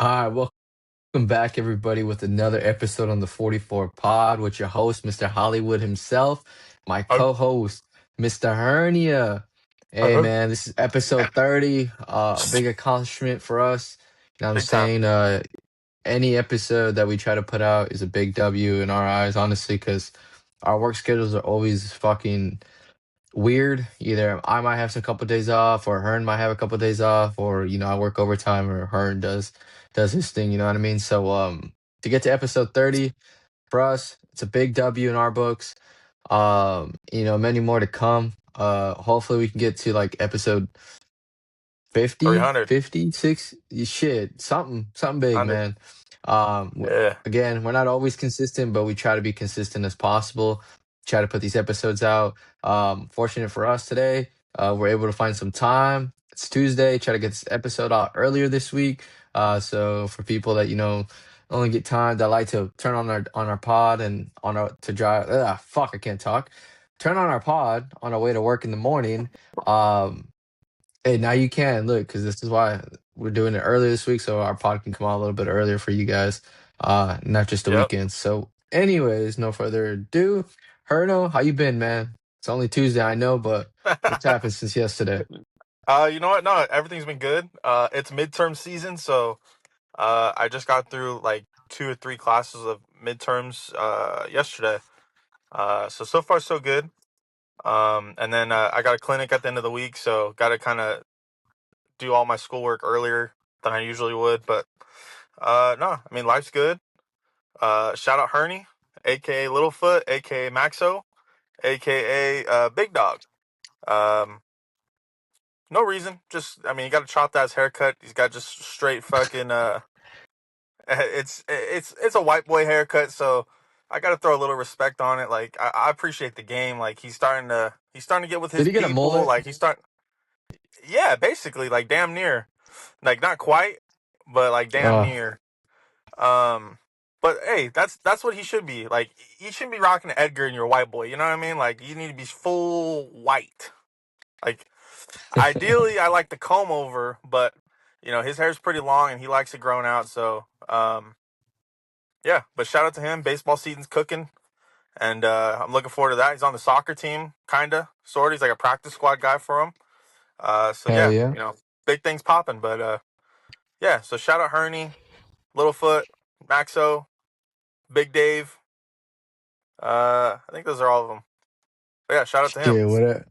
All right, welcome back, everybody, with another episode on the 44 Pod with your host, Mr. Hollywood himself, my Uh, co-host, Mr. Hernia. Hey, uh, man, this is episode 30. A big accomplishment for us. You know what I'm Big time. saying? Any episode that we try to put out is a big W in our eyes, honestly, because our work schedules are always fucking weird. Either I might have some couple days off, or Hearn might have a couple days off, or I work overtime, or Hearn does his thing. You know what I mean? So to get to episode 30 for us, it's a big W in our books. Many more to come. Hopefully we can get to like episode 50, 300. 56, shit, something big, 100. man. Yeah. Again, we're not always consistent, but we try to be consistent as possible. Try to put these episodes out. Fortunate for us today, we're able to find some time. It's Tuesday. Try to get this episode out earlier this week. So for people that only get time that like to turn on our pod and on our to drive. Fuck, I can't talk. Turn on our pod on our way to work in the morning. Um, Hey, now you can look because this is why we're doing it earlier this week, so our pod can come out a little bit earlier for you guys, not just the Yep. weekends. So, anyways, no further ado. Herno, how you been, man? It's only Tuesday, I know, but what's happened since yesterday? You know what? No, everything's been good. It's midterm season, so I just got through like 2 or 3 classes of midterms yesterday. So far so good. And then I got a clinic at the end of the week, so got to kind of do all my schoolwork earlier than I usually would. But no, I mean life's good. Shout out Hernie, aka Littlefoot, aka Maxo, aka Big Dog. Um, No reason. Just I mean, you got to chop that his haircut. He's got just straight fucking. It's a white boy haircut, so I got to throw a little respect on it. Like I appreciate the game. Like he's starting to get with Did his he get a people. mullet? Like he's starting. Yeah, basically, like damn near. Like not quite, but like damn Uh, near. Um, but hey, that's what he should be. Like he shouldn't be rocking Edgar and your white boy. You know what I mean? Like you need to be full white. Like ideally, I like the comb over, but his hair's pretty long and he likes it grown out. So, yeah. But shout out to him. Baseball season's cooking, and I'm looking forward to that. He's on the soccer team, kinda, sort of. He's like a practice squad guy for him. So hell yeah, yeah. big things popping. But yeah. So shout out Herney, Littlefoot, Maxo, Big Dave. I think those are all of them. But yeah, shout out to him. Shit, what?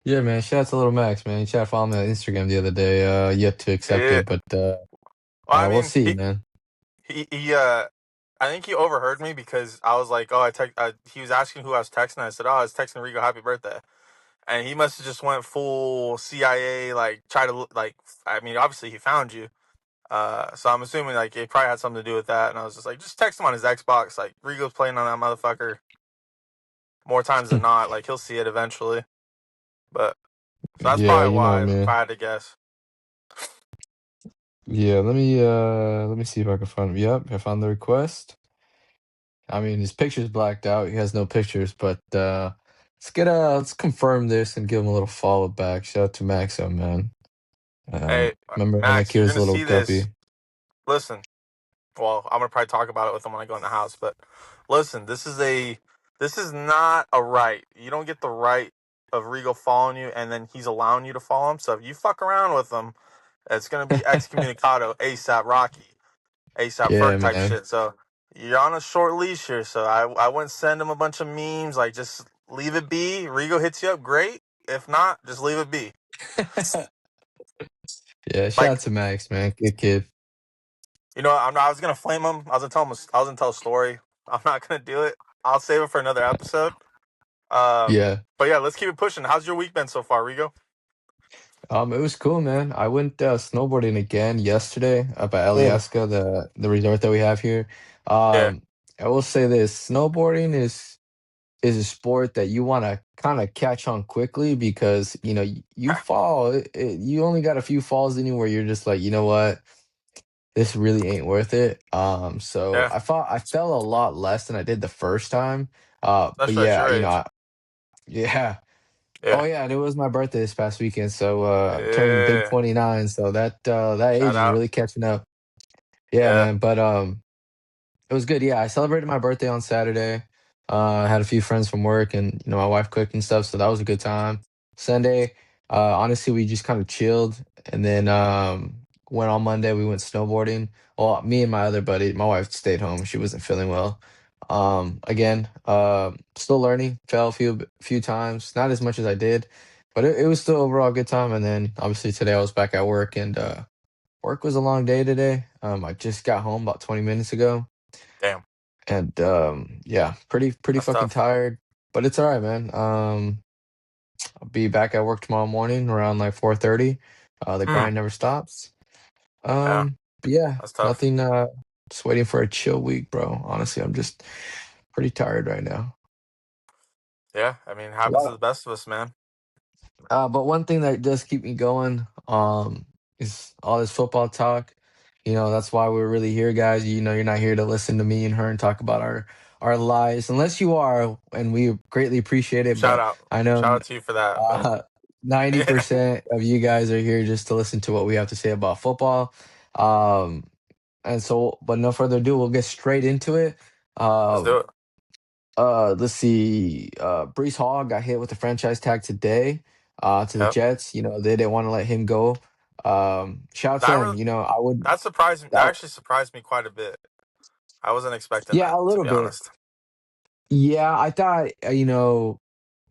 Yeah, man. Shout out to Little Max, man. He tried to follow me on Instagram the other day. Yet to accept Yeah. it, but Well, I we'll mean, see, he man. he I think he overheard me because I was like, oh, he was asking who I was texting. I said, oh, I was texting Rigo, happy birthday. And he must have just went full CIA, like, try to, like, I mean, obviously he found you. So I'm assuming, like, it probably had something to do with that. And I was just like, just text him on his Xbox. Like, Rigo's playing on that motherfucker more times than not. Like, he'll see it eventually. But, so that's Yeah, probably you know why, me. if I had to guess. Yeah, let me see if I can find. Yep, I found the request. I mean, his picture's blacked out. He has no pictures, but let's confirm this and give him a little follow back. Shout out to Maxo, man. Hey, Remember when that Max, kid you're was going a to little see guppy? this. Listen. Well, I'm gonna probably talk about it with him when I go in the house. But listen, this is not a right. You don't get the right of Rigo following you, and then he's allowing you to follow him. So if you fuck around with him, it's gonna be excommunicado, ASAP Rocky, ASAP Yeah, Ferg type man. shit. So you're on a short leash here. So I wouldn't send him a bunch of memes. Like just leave it be. Rigo hits you up, great. If not, just leave it be. Yeah, shout out Like to Max, man. Good kid. I was gonna flame him. I was gonna tell him. I was gonna tell a story. I'm not gonna do it. I'll save it for another episode. Yeah. But yeah, let's keep it pushing. How's your week been so far, Rigo? It was cool, man. I went snowboarding again yesterday up at Mm. Alyeska, the resort that we have here. Yeah. I will say this: snowboarding is a sport that you want to kind of catch on quickly because you fall. You only got a few falls in you where you're just like, you know what, this really ain't worth it. So Yeah. I fell a lot less than I did the first time. But That's right. yeah, Your age. yeah. Oh Yeah. yeah, and it was my birthday this past weekend, so I'm turning big Yeah. 29. So that age Shout is out. really catching up. Yeah, Yeah. man. But it was good. Yeah, I celebrated my birthday on Saturday. I had a few friends from work, and my wife cooked and stuff, so that was a good time. Sunday, honestly, we just kind of chilled, and then went on Monday. We went snowboarding. Well, me and my other buddy, my wife stayed home. She wasn't feeling well. Again, still learning. Fell a few times, not as much as I did, but it was still overall a good time. And then obviously today I was back at work, and work was a long day today. I just got home about 20 minutes ago. Damn. And yeah, pretty That's fucking tough. tired, but it's all right, man. I'll be back at work tomorrow morning around like 4:30. The Mm. grind never stops. Yeah. But yeah, That's tough. nothing. Just waiting for a chill week, bro. Honestly, I'm just pretty tired right now. Yeah. I mean, it A happens to lot. the best of us, man. But one thing that does keep me going, is all this football talk. That's why we're really here, guys. You're not here to listen to me and her and talk about our lives, unless you are, and we greatly appreciate it. Shout But out. I know Shout out to you for that. But uh, yeah. 90% of you guys are here just to listen to what we have to say about football. Um, and so, but no further ado, we'll get straight into it. Let's do Um, it. let's see. Brees Hall got hit with the franchise tag today. To the Yep. Jets. They didn't want to let him go. Shout out to That him. really, I would. that surprised me. That That, actually surprised me quite a bit. I wasn't expecting yeah, that, a to little be bit. honest. Yeah, I thought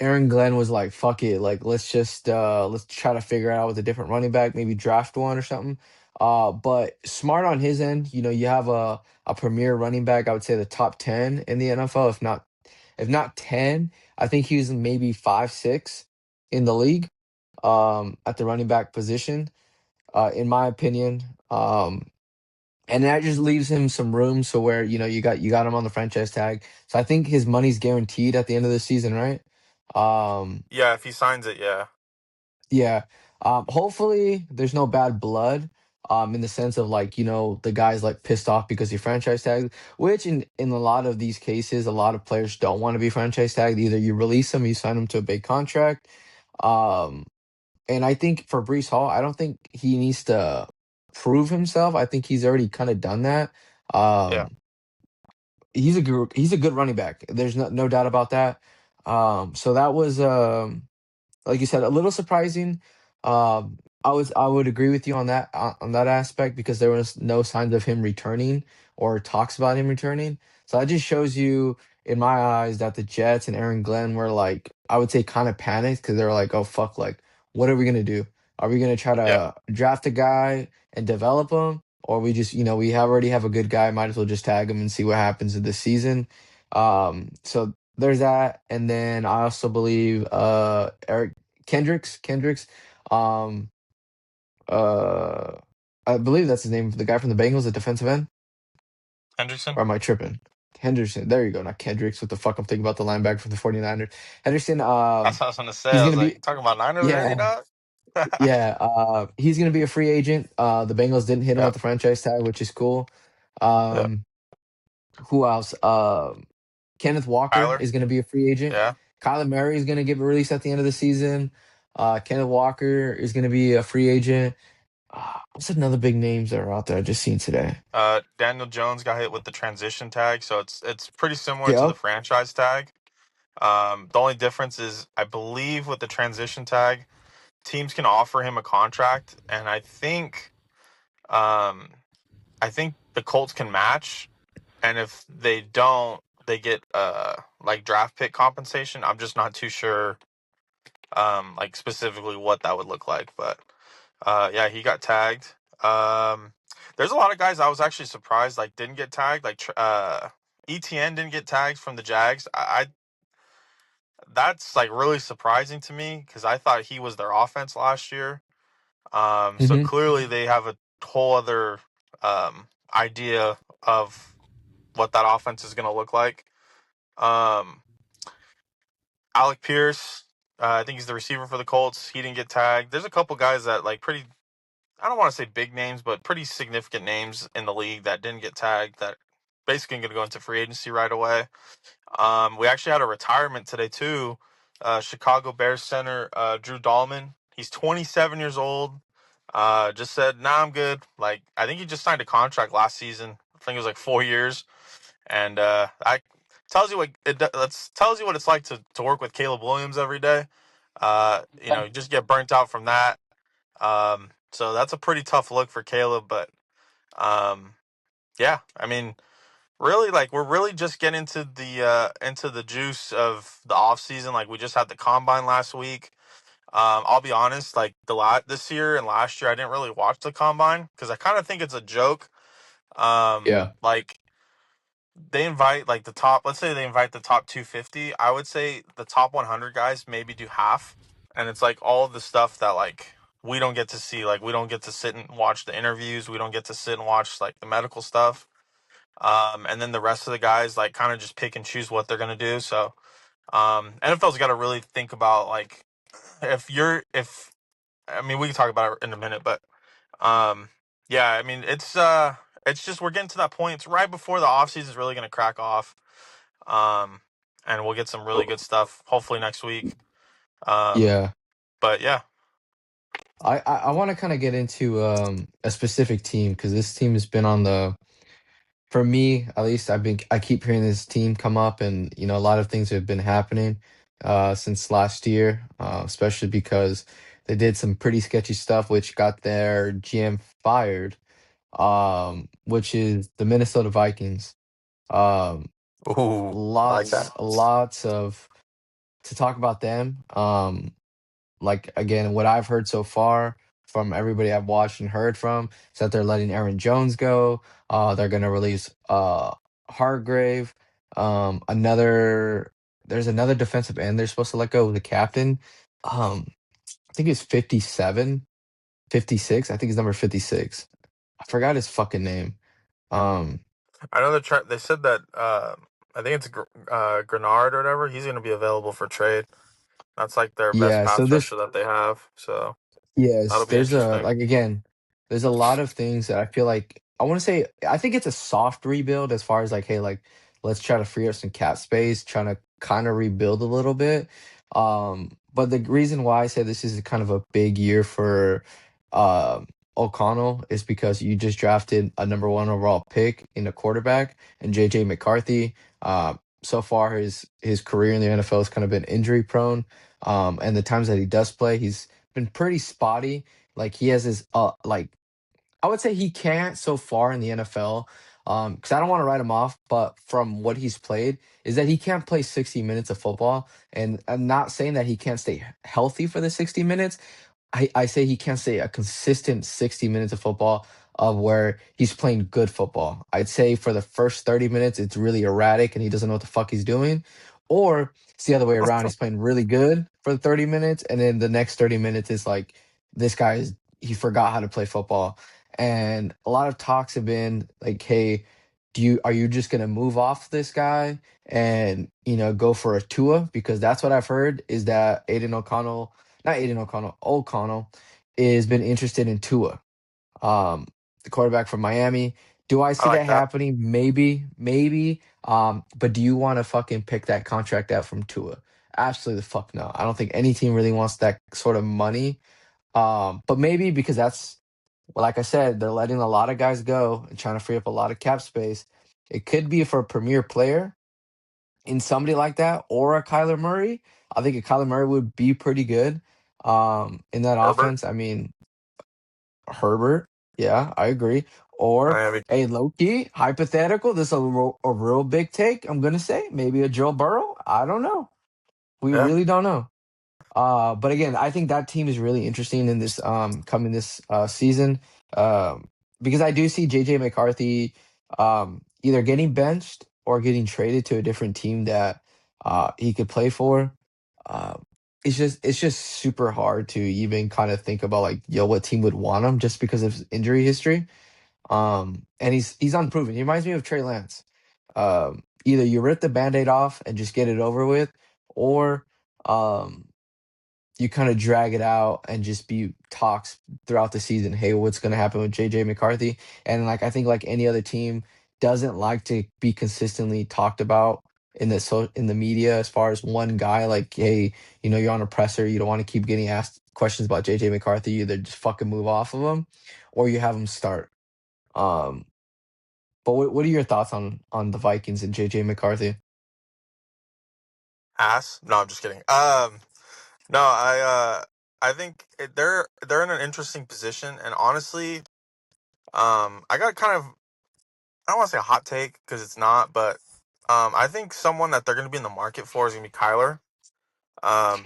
Aaron Glenn was like, "Fuck it, like let's try to figure it out with a different running back, maybe draft one or something." But smart on his end. You have a premier running back. I would say the top 10 in the NFL, if not 10. I think he was maybe 5, 6 in the league. At the running back position, in my opinion. And that just leaves him some room, so where you got him on the franchise tag. So I think his money's guaranteed at the end of the season, right? Um, Yeah, if he signs it, yeah. yeah. Hopefully there's no bad blood. In the sense of like, the guy's like pissed off because he franchise tagged, which in a lot of these cases, a lot of players don't want to be franchise tagged. Either you release them, you sign them to a big contract. Um, and I think for Brees Hall, I don't think he needs to prove himself. I think he's already kind of done that. Yeah. Um, he's a good running back. There's no doubt about that. So that was, like you said, a little surprising. I would agree with you on that aspect, because there was no signs of him returning or talks about him returning. So that just shows you, in my eyes, that the Jets and Aaron Glenn were like, I would say, kind of panicked, because they were like, "Oh fuck, like what are we gonna do? Are we gonna try Yeah. to draft a guy and develop him, or we just already have a good guy, might as well just tag him and see what happens in this season." So there's that, and then I also believe Eric Kendricks. Um, uh, I believe that's his name. The guy from the Bengals, the defensive end. Hendrickson? Or am I tripping? Henderson. There you go. Not Kendricks. What the fuck? I'm thinking about the linebacker from the 49ers. Henderson. That's what I was gonna say. He's I gonna was be. like, talking about Niners already, Yeah, dog? yeah. He's gonna be a free agent. The Bengals didn't hit him Yeah. with the franchise tag, which is cool. Yeah. Um, who else? Kenneth Walker Tyler? is gonna be a free agent. Yeah. Kyler Murray is gonna get released at the end of the season. Kenneth Walker is gonna be a free agent. What's another big names that are out there I just seen today? Daniel Jones got hit with the transition tag, so it's pretty similar to the Yep. franchise tag. The only difference is, I believe, with the transition tag, teams can offer him a contract, and um, I think the Colts can match, and if they don't, they get like draft pick compensation. I'm just not too sure, like specifically what that would look like, but yeah, he got tagged. Um, there's a lot of guys I was actually surprised like didn't get tagged, like ETN didn't get tagged from the Jags. That's like really surprising to me because I thought he was their offense last year. So Hmm. clearly they have a whole other idea of what that offense is going to look like. Um, Alec Pierce, I think he's the receiver for the Colts. He didn't get tagged. There's a couple guys that like pretty, I don't want to say big names, but pretty significant names in the league that didn't get tagged that basically going to go into free agency right away. We actually had a retirement today too. Chicago Bears center Drew Dahlman. He's 27 years old. Just said, "Nah, I'm good." Like I think he just signed a contract last season. I think it was like 4 years, and I tells you what that's tells you what it's like to work with Caleb Williams every day. You just get burnt out from that. So that's a pretty tough look for Caleb, but um, yeah, I mean, really, like we're really just getting into the juice of the off season. Like we just had the combine last week. I'll be honest, like this year and last year, I didn't really watch the combine because I kind of think it's a joke. Yeah, Like they invite like the top. Let's say they invite the top 250. I would say the top 100 guys maybe do half, and it's like all of the stuff that like we don't get to see. Like we don't get to sit and watch the interviews. We don't get to sit and watch like the medical stuff. And then the rest of the guys like kind of just pick and choose what they're gonna do. So NFL's got to really think about like if I mean, we can talk about it in a minute, but um, yeah, I mean, it's just we're getting to that point. It's right before the offseason is really going to crack off, um, and we'll get some really good stuff hopefully next week. Um, yeah. but yeah, I want to kind of get into a specific team because this team has been on the for me at least I keep hearing this team come up, and a lot of things have been happening since last year, especially because they did some pretty sketchy stuff which got their GM fired, which is the Minnesota Vikings. Um, ooh, I like that. lots of to talk about them. Like again, what I've heard so far from everybody I've watched and heard from is that they're letting Aaron Jones go. They're gonna release Hargrave. There's another defensive end they're supposed to let go, the captain. I think it's 57, 56. I think it's number 56. I forgot his fucking name. Um, I know they said that I think it's Grenard or whatever. He's going to be available for trade. That's like their best yeah, so pass this rusher that they have. So Yes, that'll be there's a interesting. like again, there's a lot of things that I feel like I want to say I think it's a soft rebuild as far as like, hey, like let's try to free up some cap space, trying to kind of rebuild a little bit. But the reason why I say this is kind of a big year for um O'Connell is because you just drafted a number one overall pick in a quarterback and JJ McCarthy. So far his career in the NFL has kind of been injury prone. And the times that he does play, he's been pretty spotty. Like he has his like I would say he can't so far in the NFL. Because I don't want to write him off, but from what he's played, is that he can't play 60 minutes of football. And I'm not saying that he can't stay healthy for the 60 minutes. I say he can't stay a consistent 60 minutes of football of where he's playing good football. I'd say for the first 30 minutes, it's really erratic and he doesn't know what the fuck he's doing. Or it's the other way around. He's playing really good for the 30 minutes. And then the next 30 minutes is like, this guy he forgot how to play football. And a lot of talks have been like, hey, are you just going to move off this guy and, go for a Tua? Because that's what I've heard is that not Aiden O'Connell has been interested in Tua, the quarterback from Miami. Do I I see like that that. happening? Maybe, maybe. But do you want to fucking pick that contract out from Tua? Absolutely the fuck no. I don't think any team really wants that sort of money. But maybe because well, like I said, they're letting a lot of guys go and trying to free up a lot of cap space. It could be for a premier player in somebody like that or a Kyler Murray. I think a Kyler Murray would be pretty good in that Herbert, offense. I mean, Herbert, yeah, I agree. Or Miami. a Loki, hypothetical, this is a real big take, I'm going to say. Maybe a Joe Burrow. I don't know. We Yeah, really don't know. But again, I think that team is really interesting in this coming this season because I do see JJ McCarthy either getting benched or getting traded to a different team that he could play for. Uh, it's just super hard to even kind of think about like yo what team would want him just because of his injury history. And he's unproven. He reminds me of Trey Lance. Either you rip the band-aid off and just get it over with, or um you kind of drag it out and just be talks throughout the season. Hey, what's going to happen with JJ McCarthy? And like I think like any other team doesn't like to be consistently talked about in the media as far as one guy. Like, hey, you're on a presser. You don't want to keep getting asked questions about JJ McCarthy, you either just fucking move off of him or you have him start. Um, but what are your thoughts on the Vikings and JJ McCarthy? Ass? No, I'm just kidding. No, I think they're in an interesting position, and honestly, I got kind of, I don't want to say a hot take because it's not, but I think someone that they're going to be in the market for is going to be Kyler. Um,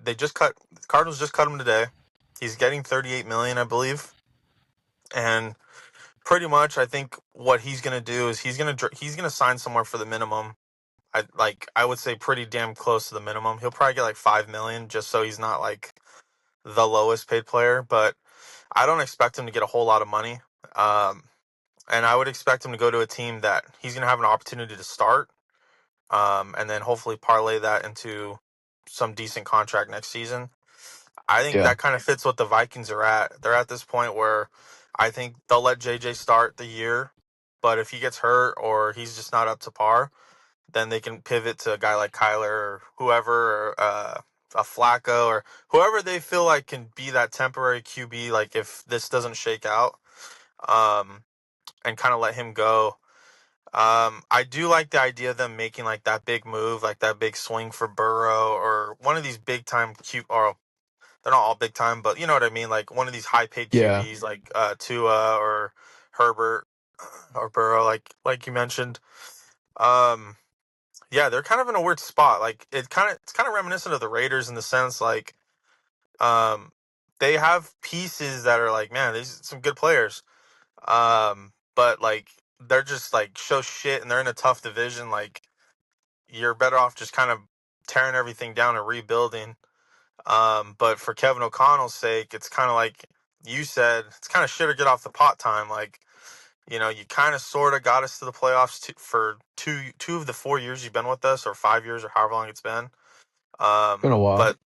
they just cut the Cardinals just cut him today. He's getting 38 million, I believe, and pretty much I think what he's going to do is he's going to sign somewhere for the minimum. I would say pretty damn close to the minimum. He'll probably get like 5 million just so he's not like the lowest paid player, but I don't expect him to get a whole lot of money. Um, and I would expect him to go to a team that he's going to have an opportunity to start, and then hopefully parlay that into some decent contract next season. I think Yeah, that kind of fits what the Vikings are at. They're at this point where I think they'll let JJ start the year, but if he gets hurt or he's just not up to par, then they can pivot to a guy like Kyler or whoever, or a Flacco or whoever they feel like can be that temporary QB. Like if this doesn't shake out, um, and kind of let him go. I do like the idea of them making like that big move, like that big swing for Burrow or one of these big time Q. Or they're not all big time, but you know what I mean. Like one of these high paid yeah, QBs, like Tua or Herbert or Burrow, like you mentioned. Um, Yeah, they're kind of in a weird spot. Like it's kind of reminiscent of the Raiders in the sense like um they have pieces that are like, man, these are some good players. But like they're just like show shit and they're in a tough division. Like you're better off just kind of tearing everything down and rebuilding. But for Kevin O'Connell's sake, it's kind of like you said, it's kind of shit or get off the pot time. Like you kind of sort of got us to the playoffs for two of the 4 years you've been with us, or 5 years, or however long it's been. been a while. But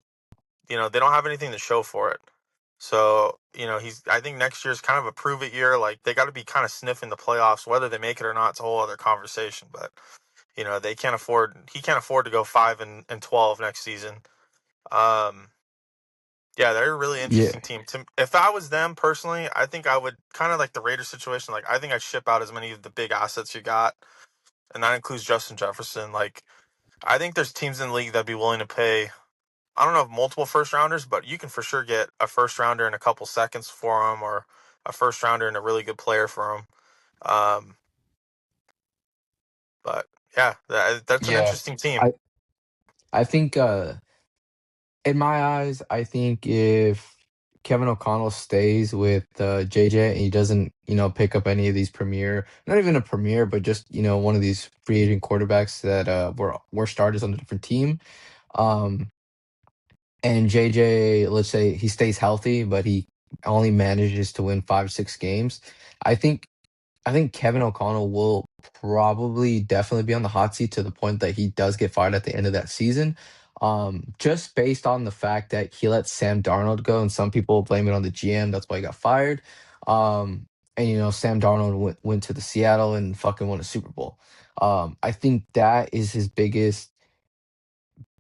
they don't have anything to show for it. So he's. I think next year's kind of a prove it year. Like they got to be kind of sniffing the playoffs, whether they make it or not. It's a whole other conversation. But they can't afford. He can't afford to go 5 and 12 next season. Um, yeah, they're a really Yeah, interesting team. If I was them personally, I think I would kind of like the Raiders situation. Like I think I'd ship out as many of the big assets you got, and that includes Justin Jefferson. Like I think there's teams in the league that'd be willing to pay. I don't know if multiple first rounders, but you can for sure get a first rounder in a couple seconds for him, or a first rounder and a really good player for him. Um, but yeah, that's an yeah. interesting team. I think in my eyes, I think if Kevin O'Connell stays with JJ and he doesn't, pick up any of these premier, not even a premier, but just, one of these free agent quarterbacks that were starters on a different team. Um, and JJ, let's say he stays healthy, but he only manages to win 5, 6 games. I think I think Kevin O'Connell will probably definitely be on the hot seat to the point that he does get fired at the end of that season. Just based on the fact that he let Sam Darnold go, and some people blame it on the GM. That's why he got fired. And Sam Darnold went to the Seattle and fucking won a Super Bowl. I think that is his biggest,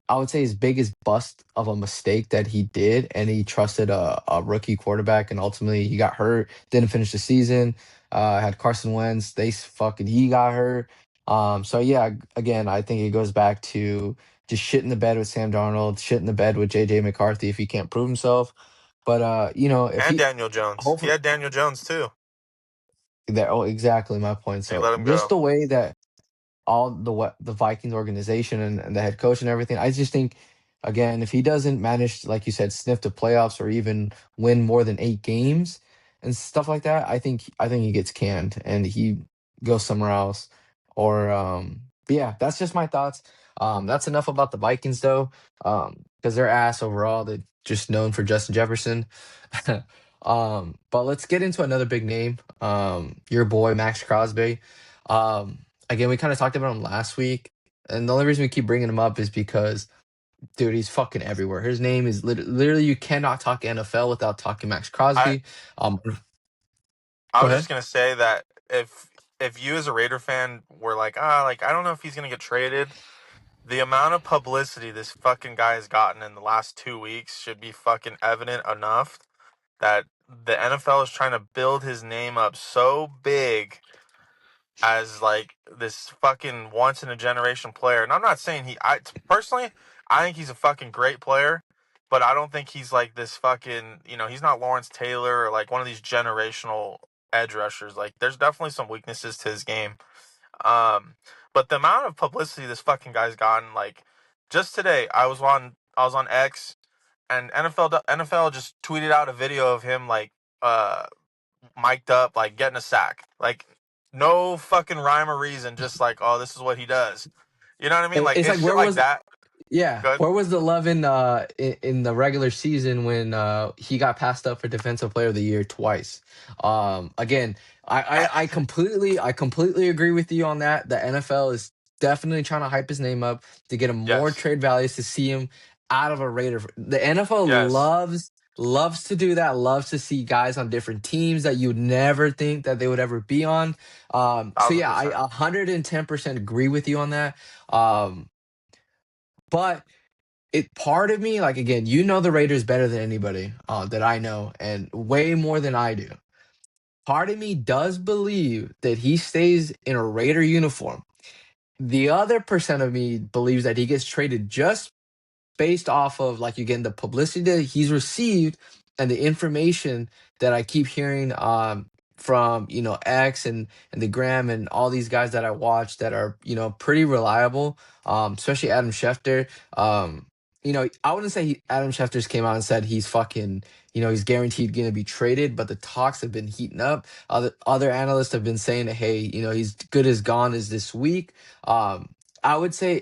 I would say his biggest bust of a mistake that he did, and he trusted a rookie quarterback, and ultimately he got hurt, didn't finish the season. Had Carson Wentz, he got hurt. So yeah, again, I think it goes back to just shit in the bed with Sam Darnold, shit in the bed with JJ McCarthy if he can't prove himself. But if And he Daniel Jones. He hopefully had Daniel Jones too. that oh exactly my point. They So let him just go. the way that all the Vikings organization and the head coach and everything. I just think, again, if he doesn't manage, like you said, sniff the playoffs or even win more than 8 games and stuff like that, I think he gets canned and he goes somewhere else. Or but yeah, that's just my thoughts. That's enough about the Vikings though, because they're ass overall. They're just known for Justin Jefferson. But let's get into another big name. Your boy Max Crosby. Um, Again, we kind of talked about him last week, and the only reason we keep bringing him up is because, dude, he's fucking everywhere. His name is literally you cannot talk NFL without talking Max I Crosby. Um, I Go was ahead. just gonna say that if you as a Raider fan were like, like I don't know if he's gonna get traded, The amount of publicity this fucking guy has gotten in the last 2 weeks should be fucking evident enough that the NFL is trying to build his name up so big as like this fucking once in a generation player. And I'm not saying I personally, I think he's a fucking great player, but I don't think he's like this fucking, he's not Lawrence Taylor or like one of these generational edge rushers. Like there's definitely some weaknesses to his game. Um, but the amount of publicity this fucking guy's gotten, like just today, I was on X, and NFL just tweeted out a video of him like uh mic'd up, like getting a sack, like no fucking rhyme or reason, just like, oh, this is what he does. You know what I mean? Like It's it's like shit where like was that. Yeah, Good. where was the love in the regular season when he got passed up for Defensive Player of the Year twice? Again, I completely agree with you on that. The NFL is definitely trying to hype his name up to get him more Yes. trade values to see him out of a Raider. The NFL Yes. loves to do that. Loves to see guys on different teams that you would never think that they would ever be on. So Thousand yeah, I percent. 110% agree with you on that. Um, but it part of me, like again, you know the Raiders better than anybody that I know, and way more than I do. Part of me does believe that he stays in a Raider uniform. The other percent of me believes that he gets traded just based off of, like, again, the publicity that he's received and the information that I keep hearing from X and the Gram and all these guys that I watch that are pretty reliable, especially Adam Schefter. I wouldn't say Adam Schefter's came out and said he's fucking he's guaranteed going to be traded, but the talks have been heating up. Other analysts have been saying that, hey, he's good as gone as this week. I would say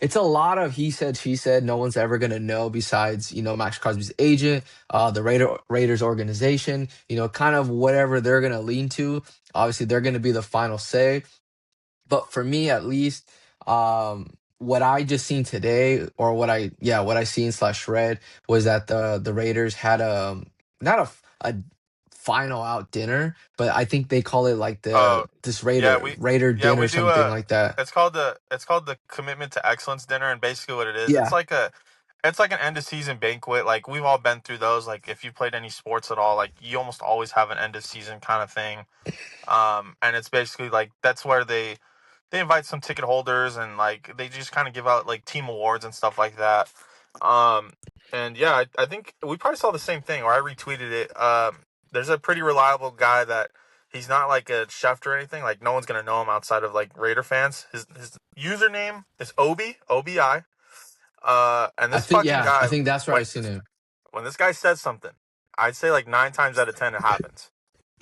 it's a lot of he said, she said. No one's ever going to know besides, Max Crosby's agent, the Raiders organization, kind of whatever they're going to lean to. Obviously, they're going to be the final say. But for me, at least, what I just seen today, or what I seen slash read was that the Raiders had not a final out dinner, but I think they call it like Oh, this yeah, Raider we dinner, do something like that. it's called the Commitment to Excellence dinner, and basically what it is, Yeah, it's like an end of season banquet. Like we've all been through those. Like if you played any sports at all, like you almost always have an end of season kind of thing. And it's basically like that's where they invite some ticket holders, and like they just kind of give out like team awards and stuff like that. Um, and yeah, I think we probably saw the same thing, or I retweeted it. There's a pretty reliable guy that he's not like a chef or anything. Like no one's gonna know him outside of like Raider fans. His username is Obi. And this fucking I guy, think that's where I when seen it. when this guy says something, I'd say like 9 times out of 10 it happens.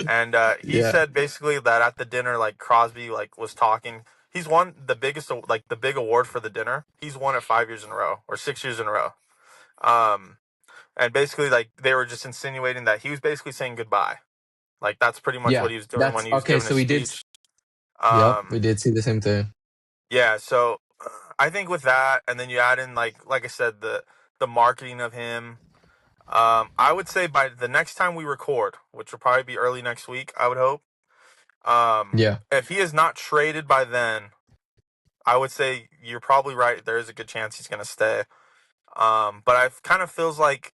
And he Yeah, said basically that at the dinner, like Crosby like was talking. He's won the biggest, like the big award for the dinner. He's won it 5 years in a row or 6 years in a row. Um, and basically like they were just insinuating that he was basically saying goodbye. Like that's pretty much what yeah. he was doing when That's he was okay. giving So his we did. speech. Yep, we Um, did see the same thing. yeah. So I think with that, and then you add in like I said, the marketing of him. I would say by the next time we record, which will probably be early next week, I would hope. Yeah, If he is not traded by then, I would say you're probably right. There is a good chance he's going to stay. But I kind of feels like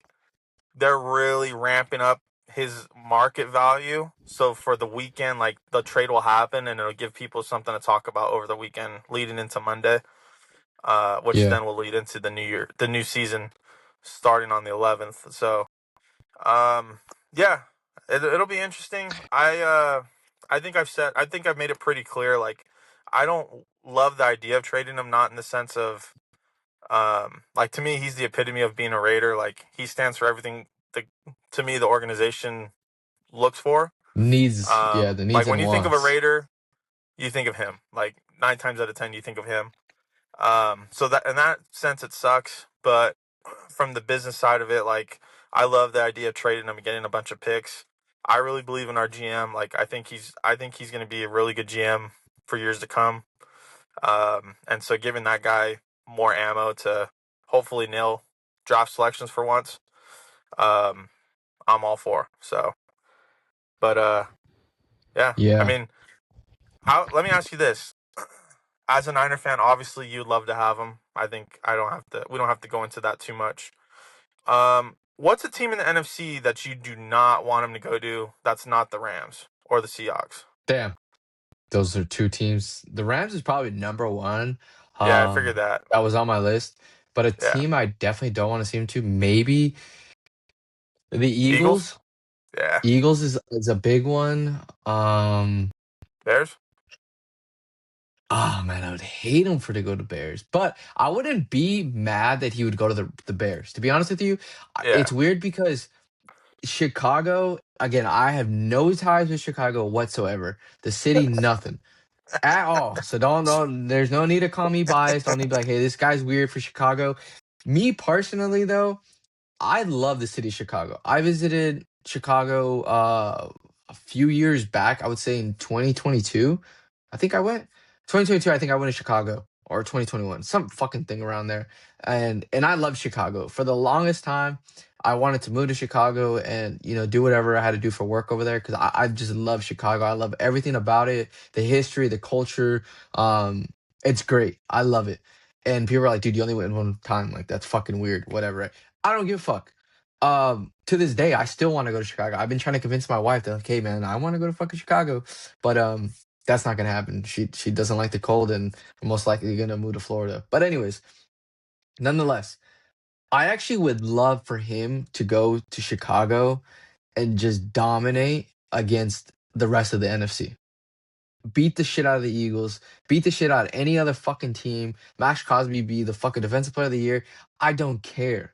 they're really ramping up his market value. So for the weekend, like the trade will happen and it'll give people something to talk about over the weekend leading into Monday, which yeah, then will lead into the new season starting on the 11th. So, um, yeah, it'll be interesting. I think I've made it pretty clear. Like, I don't love the idea of trading him, not in the sense of, like to me, he's the epitome of being a Raider. Like he stands for everything to me the organization looks for. the Like needs when and you think of a wants. Raider, you think of him. Like 9 times out of 10, you think of him. So that in that sense, it sucks. But from the business side of it, like I love the idea of trading him and getting a bunch of picks. I really believe in our GM. Like I think he's going to be a really good GM for years to come. And so giving that guy more ammo to hopefully nail draft selections for once, um, I'm all for. So, but yeah, I Yeah, mean, let me ask you this: as a Niner fan, obviously you'd love to have him. I think I don't have to. We don't have to go into that too much. What's a team in the NFC that you do not want him to go to? That's not the Rams or the Seahawks. Damn, those are two teams. The Rams is probably number one. Yeah, I figured that. That was on my list. But a Yeah, team I definitely don't want to see him to, maybe the Eagles. Eagles. Yeah, Eagles is a big one. Bears. Oh man, I would hate him for to go to Bears, but I wouldn't be mad that he would go to the Bears. To be honest with you, Yeah, it's weird because Chicago, again, I have no ties with Chicago whatsoever. The city, nothing at all. So don't there's no need to call me biased. Don't need to be like, hey, this guy's weird for Chicago. Me personally though, I love the city of Chicago. I visited Chicago a few years back, I would say in 2022. I think I went 2022, I think I went to Chicago or 2021, some fucking thing around there. And I love Chicago. For the longest time, I wanted to move to Chicago and do whatever I had to do for work over there because I just love Chicago. I love everything about it, the history, the culture. Um, it's great. I love it. And people are like, dude, you only went one time. Like, that's fucking weird. Whatever. I don't give a fuck. To this day, I still want to go to Chicago. I've been trying to convince my wife that, like, hey man, I want to go to fucking Chicago, but that's not gonna happen. She doesn't like the cold, and we're most likely gonna move to Florida. But anyways, nonetheless, I actually would love for him to go to Chicago and just dominate against the rest of the NFC. Beat the shit out of the Eagles, beat the shit out of any other fucking team. Max Crosby be the fucking defensive player of the year. I don't care.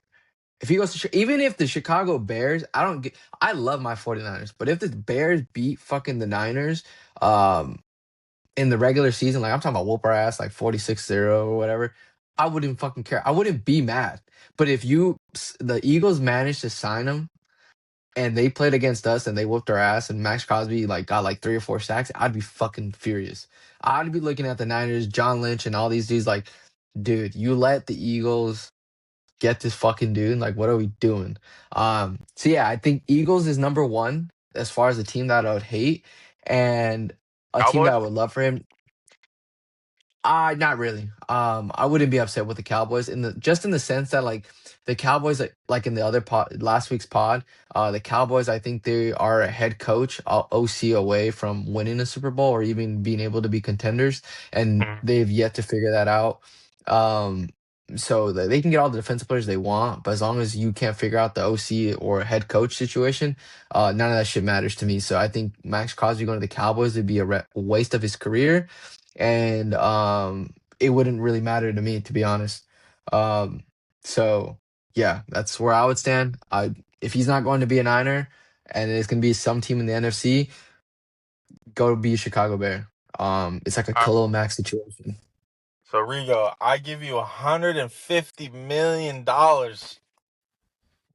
If he goes to even if the Chicago Bears, I don't get I love my 49ers, but if the Bears beat fucking the Niners in the regular season, like I'm talking about whoop our ass like 46-0 or whatever, I wouldn't fucking care. I wouldn't be mad. But if the Eagles managed to sign him and they played against us and they whooped our ass and Max Crosby like got like 3 or 4 sacks, I'd be fucking furious. I'd be looking at the Niners, John Lynch and all these dudes like, dude, you let the Eagles get this fucking dude. Like, what are we doing? So yeah, I think Eagles is number one as far as a team that I would hate, and a team that Cowboys. I would love for him. Not really. I wouldn't be upset with the Cowboys in the sense that like the Cowboys like in the other pod last week's pod, the Cowboys I think they are a head coach OC away from winning a Super Bowl or even being able to be contenders, and Mhm. they've yet to figure that out. Um, so they can get all the defensive players they want, but as long as you can't figure out the OC or head coach situation, none of that shit matters to me. So I think Max Crosby going to the Cowboys would be a waste of his career, and it wouldn't really matter to me, to be honest. Um, so yeah, that's where I would stand. If he's not going to be a Niner, and it's going to be some team in the NFC, go be a Chicago Bear. It's like a All right. Khalil Mack situation. So Rigo, I give you $150 million,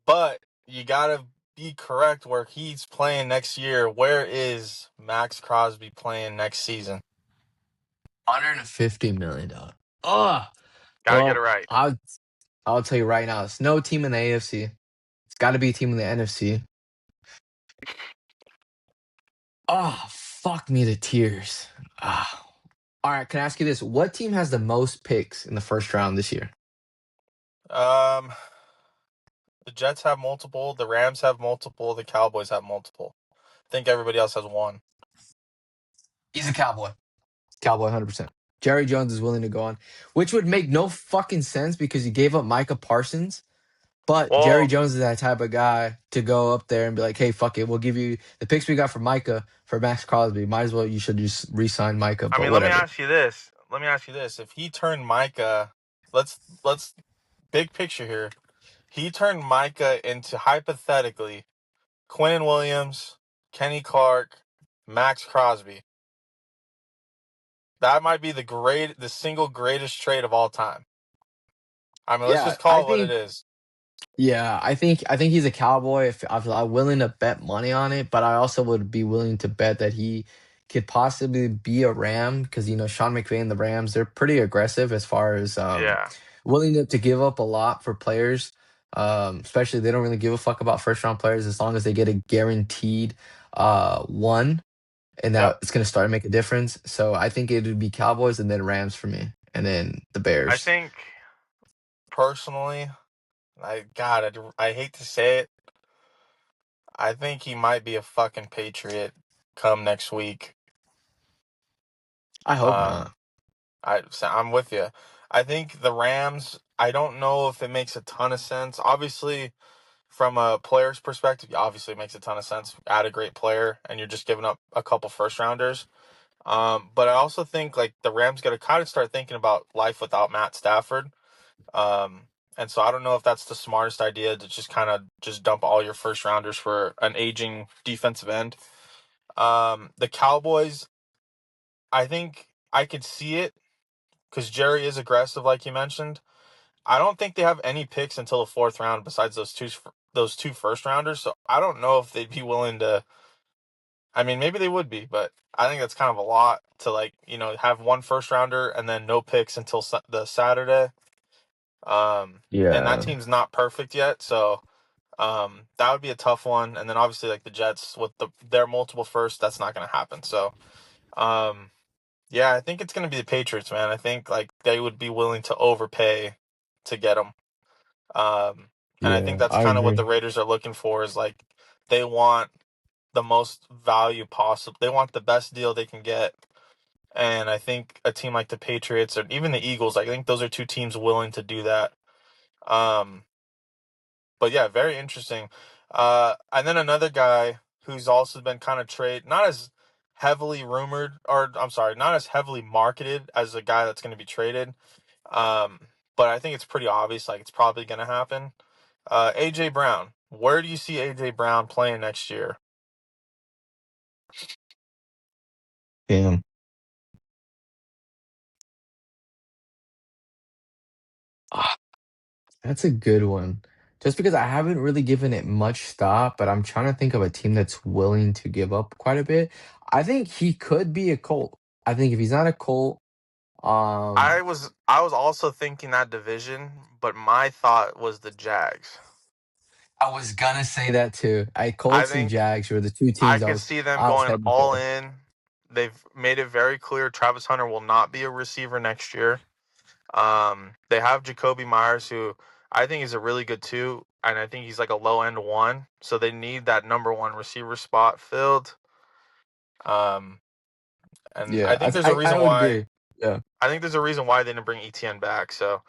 but you gotta be correct where he's playing next year. Where is Max Crosby playing next season? $150 million. Oh, Gotta get it well, right. I'll tell you right now, it's no team in the AFC. It's got to be a team in the NFC. Oh, fuck me to tears. Ah. All right, can I ask you this? What team has the most picks in the first round this year? Um, the Jets have multiple, the Rams have multiple, the Cowboys have multiple. I think everybody else has one. He's a Cowboy. Cowboy 100%. Jerry Jones is willing to go on, which would make no fucking sense because he gave up Micah Parsons. But Jerry Well, Jones is that type of guy to go up there and be like, hey, fuck it. We'll give you the picks we got for Micah for Max Crosby. Might as well, you should just re sign Micah, I but mean, let me whatever. ask you this. Let me ask you this. If he turned Micah, let's big picture here. He turned Micah into hypothetically Quinn Williams, Kenny Clark, Max Crosby. That might be the single greatest trade of all time. I mean, let's Yeah, just I call it what it think is. I think he's a Cowboy. If I'm willing to bet money on it, but I also would be willing to bet that he could possibly be a Ram because Sean McVay and the Rams, they're pretty aggressive as far as Yeah. willing to give up a lot for players. Especially they don't really give a fuck about first round players as long as they get a guaranteed one. and Yep. that it's going to start to make a difference. So I think it would be Cowboys and then Rams for me, and then the I Bears. think personally, I hate to say it, I think he might be a fucking Patriot come next week. I hope Um, not. I'm with you. I think the Rams. I don't know if it makes a ton of sense. Obviously, from a player's perspective, obviously it makes a ton of sense. Add a great player, and you're just giving up a couple first rounders. But I also think like the Rams got to kind of start thinking about life without Matt Stafford. Um, and so I don't know if that's the smartest idea to just kind of just dump all your first rounders for an aging defensive end. The Cowboys, I think I could see it because Jerry is aggressive, like you mentioned. I don't think they have any picks until the fourth round besides those two first rounders. So I don't know if they'd be willing to. I mean, maybe they would be, but I think that's kind of a lot to like have one first rounder and then no picks until the Saturday. And that Yeah, team's not perfect yet, so that would be a tough one. And then obviously like the Jets with their multiple firsts, that's not going to happen. So um, yeah, I think it's going to be the Patriots, man. I think like they would be willing to overpay to get them. And I think yeah, that's I kind of what the agree. Raiders are looking for is like they want the most value possible. They want the best deal they can get. And I think a team like the Patriots or even the Eagles, I think those are two teams willing to do that. Um, but yeah, very interesting. And then another guy who's also been kind of not as heavily rumored, or I'm sorry, not as heavily marketed as a guy that's going to be traded. Um, but I think it's pretty obvious, like it's probably going to happen. AJ Brown. Where do you see AJ Brown playing next year? Damn. Ah, that's a good one. Just because I haven't really given it much thought, but I'm trying to think of a team that's willing to give up quite a bit. I think he could be a Colt. I think if he's not a Colt, um, I was also thinking that division, but my thought was the Jags. I was gonna say that too. I I Colts and think Jags were the two I teams could see them I was going heading all for. in. They've made it very clear Travis Hunter will not be a receiver next year. They have Jacoby Myers, who I think is a really good two, and I think he's like a low end one. So they need that number one receiver spot filled. Um, and Yeah, I think there's a I reason would why. agree. Yeah, I think there's a reason why they didn't bring ETN back. So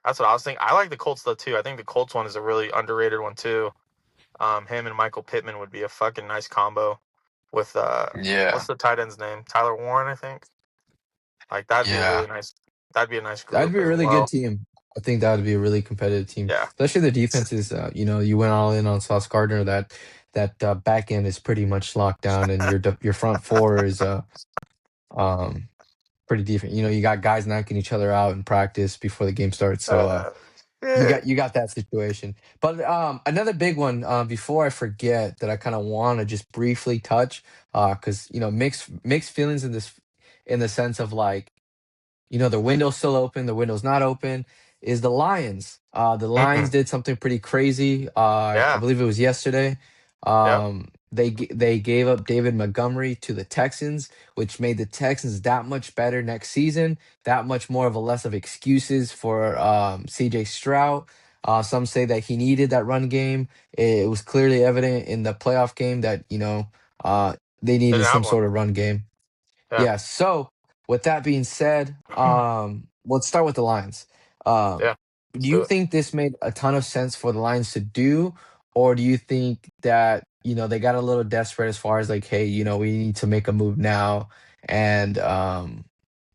that's what I was thinking. I like the Colts though too. I think the Colts one is a really underrated one too. Him and Michael Pittman would be a fucking nice combo with what's yeah, the tight end's name? Tyler Warren, I think. Like that'd be a really yeah. nice. That'd be a nice That'd group be a as really good well. team. I think that would be a really competitive team, Yeah. especially the defenses. You went all in on Sauce Gardner. That back end is pretty much locked down, and your front four is um pretty decent. You got guys knocking each other out in practice before the game starts. So Uh, you yeah. got that situation. But another big one before I forget that I kind of want to just briefly touch because mixed feelings in the sense of like the window's still open, the window's not open, is the Lions. The Lions Mm, did something pretty crazy. I yeah. believe it was yesterday. Yep. They gave up David Montgomery to the Texans, which made the Texans that much better next season, that much more of a less of excuses for CJ Stroud. Some say that he needed that run game. It was clearly evident in the playoff game that they They needed didn't some have one. sort of run game. Yeah. Yeah. So with that being said, let's start with the Lions. Um, Yeah. Let's do do you it. think this made a ton of sense for the Lions to do, or do you think that they got a little desperate as far as like, hey, we need to make a move now and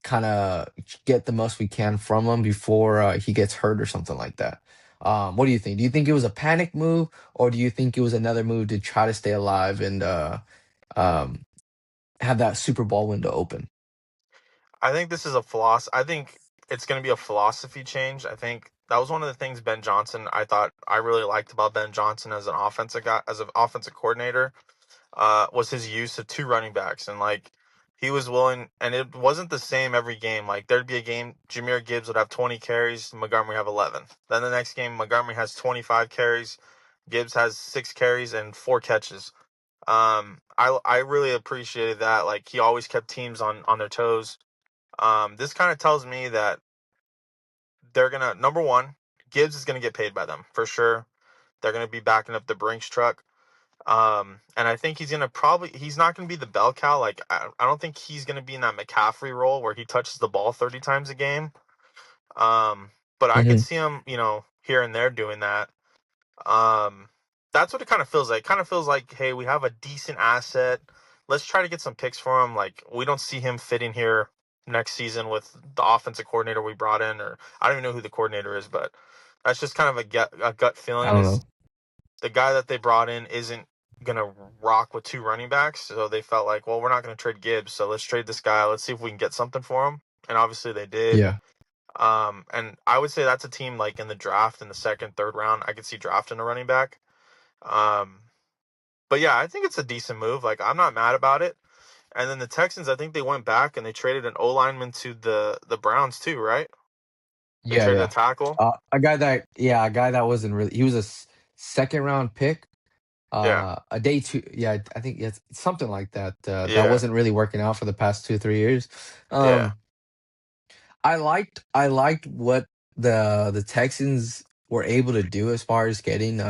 kind of get the most we can from him before he gets hurt or something like that? What do you think? Do you think it was a panic move, or do you think it was another move to try to stay alive and um, have that Super Bowl window open? I think this is a I think it's going to be a philosophy change. I think that was one of the things Ben Johnson. I thought I really liked about Ben Johnson as an offensive guy, as an offensive coordinator. Was his use of two running backs and like he was willing and it wasn't the same every game. Like there'd be a game Jameer Gibbs would have 20 carries, Montgomery have 11. Then the next game Montgomery has 25 carries, Gibbs has 6 carries and 4 catches. I really appreciated that. Like he always kept teams on their toes. This kind of tells me that they're gonna number one, Gibbs is gonna get paid by them for sure. They're gonna be backing up the Brinks truck. And I think he's not gonna be the bell cow. Like I don't think he's gonna be in that McCaffrey role where he touches the ball 30 times a game. Um, but I could Hmm. see him, here and there doing that. Um, that's what it kind of feels like. It kind of feels like, hey, we have a decent asset. Let's try to get some picks for him. Like we don't see him fitting here next season with the offensive coordinator we brought in, or I don't even know who the coordinator is, but that's just kind of a gut I feeling don't is know. the guy that they brought in isn't gonna rock with two running backs. So they felt like, well, we're not gonna trade Gibbs, so let's trade this guy. Let's see if we can get something for him. And obviously they did. Yeah, And I would say that's a team like in the draft in the second, third round. I could see drafting a running back. Um, but yeah, I think it's a decent move. Like I'm not mad about it. And then the Texans, I think they went back and they traded an O lineman to the Browns too, right? They yeah, traded a yeah. tackle. A guy that wasn't really. He was a second round pick. Yeah, A day two. Yeah, I think it's something like that. That yeah, wasn't really working out for the past 2 3 years. yeah. Um, I liked what the Texans were able to do as far as getting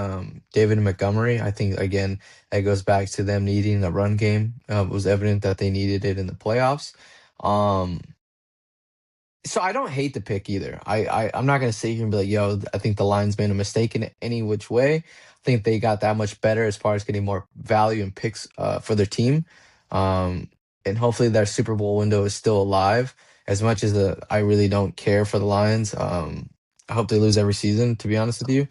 David Montgomery. I think again that goes back to them needing a run game. It was evident that they needed it in the playoffs. Um, so I don't hate the pick either. I'm not gonna sit here and be like, yo, I think the Lions made a mistake in any which way. I think they got that much better as far as getting more value and picks for their team. Um, and hopefully their Super Bowl window is still alive. As much as I really don't care for the Lions. I hope they lose every season, to be honest with you.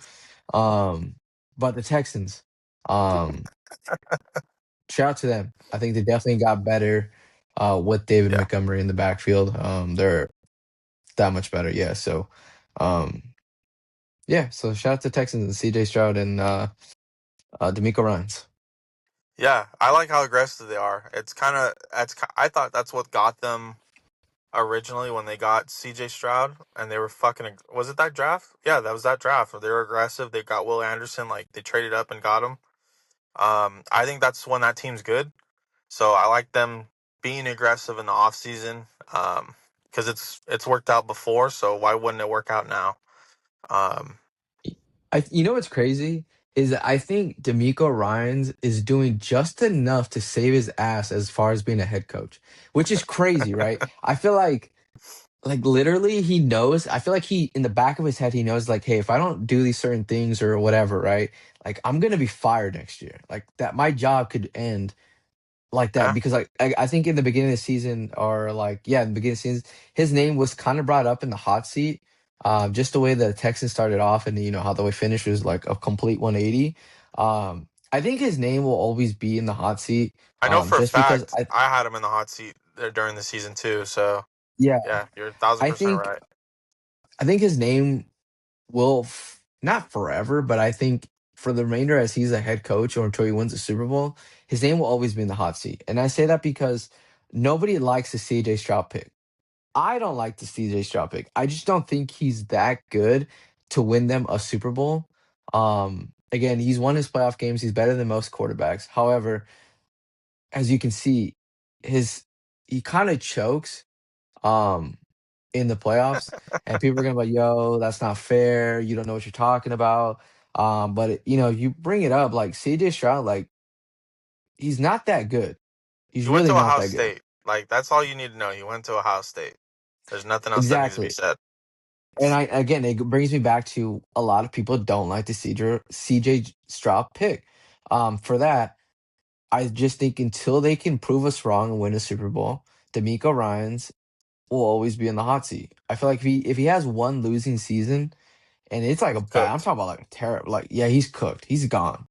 Um, but the Texans, um, shout out to them. I think they definitely got better with David Yeah. Montgomery in the backfield. They're that much better, yeah. So, um, yeah. So shout out to Texans and C.J. Stroud and D'Amico Ryans. Yeah, I like how aggressive they are. I thought that's what got them originally when they got CJ Stroud and they were was it that draft? Yeah, that was that draft where they were aggressive. They got Will Anderson, like they traded up and got him. I think that's when that team's good. So I like them being aggressive in the offseason. Because it's worked out before, so why wouldn't it work out now? Um, You know what's crazy is that I think D'Amico Ryans is doing just enough to save his ass as far as being a head coach, which is crazy, right? I feel like literally he knows. I feel like he in the back of his head he knows like, hey, if I don't do these certain things or whatever, right? Like I'm gonna be fired next year. Like that, my job could end like that yeah, because like I think in the beginning of the season or like yeah in the beginning of the season his name was kind of brought up in the hot seat, just the way the Texans started off and you know how the way finish was like a complete 180. I think his name will always be in the hot seat, I know for a just because fact I had him in the hot seat there during the season too. So yeah yeah, you're 1,000% I think right. I think his name will not forever but I think for the remainder as he's a head coach or until he wins a Super Bowl his name will always be in the hot seat, and I say that because nobody likes the CJ Stroud pick. I don't like the CJ Stroud pick. I just don't think he's that good to win them a Super Bowl. Again, he's won his playoff games. He's better than most quarterbacks. However, as you can see, his he kind of chokes um in the playoffs, and people are gonna be like, "Yo, that's not fair. You don't know what you're talking about." You know, you bring it up like CJ Stroud, like he's not that good. He's He went really to not Ohio that good. State. Like that's all you need to know. He went to Ohio State. There's nothing else that needs to be Exactly. said. And I again, it brings me back to a lot of people don't like the CJ Stroud pick. For that, I just think until they can prove us wrong and win a Super Bowl, D'Amico Ryans will always be in the hot seat. I feel like if he has one losing season and it's like a He's bad, I'm cooked. talking about like a terrible, like yeah, he's cooked, he's gone.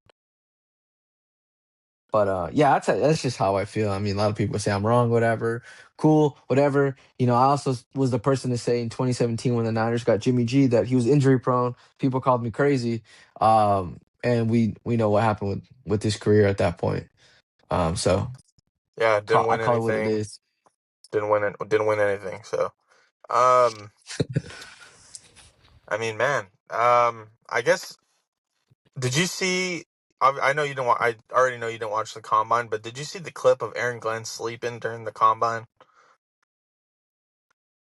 But yeah, that's just how I feel. I mean, a lot of people say I'm wrong, whatever. Cool, whatever. You know, I also was the person to say in 2017 when the Niners got Jimmy G that he was injury prone. People called me crazy. And we know what happened with his career at that point. So Yeah, didn't I win call it what it anything. is. Didn't win anything. So, um, I mean, man. I guess did you see? I know you didn't. I already know you didn't watch the combine, but did you see the clip of Aaron Glenn sleeping during the combine?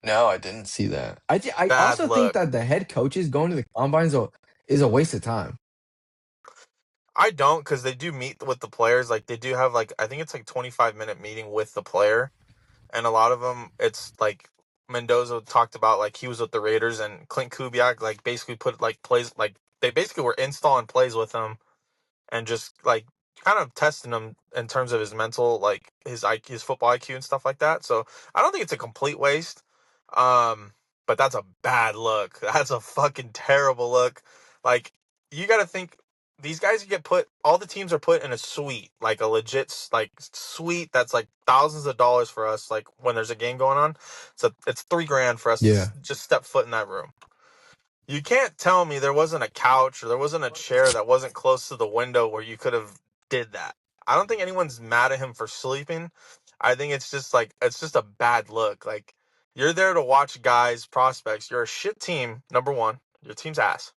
No, I didn't see that. I Bad also think look. that the head coaches going to the combines is a waste of time. I don't, because they do meet with the players. Like they do have like I think it's like 25-minute meeting with the player, and a lot of them it's like Mendoza talked about like he was with the Raiders and Clint Kubiak like basically put like plays like they basically were installing plays with him and just like kind of testing him in terms of his mental, like his football IQ and stuff like that. So I don't think it's a complete waste. Um, but that's a bad look. That's a fucking terrible look. Like you got to think these guys get put. All the teams are put in a suite, like a legit like suite that's like thousands of dollars for us. Like when there's a game going on, so it's $3,000 for us to Yeah. just step foot in that room. You can't tell me there wasn't a couch or there wasn't a chair that wasn't close to the window where you could have did that. I don't think anyone's mad at him for sleeping. I think it's just like it's just a bad look. Like you're there to watch guys, prospects. You're a shit team, number one. Your team's ass.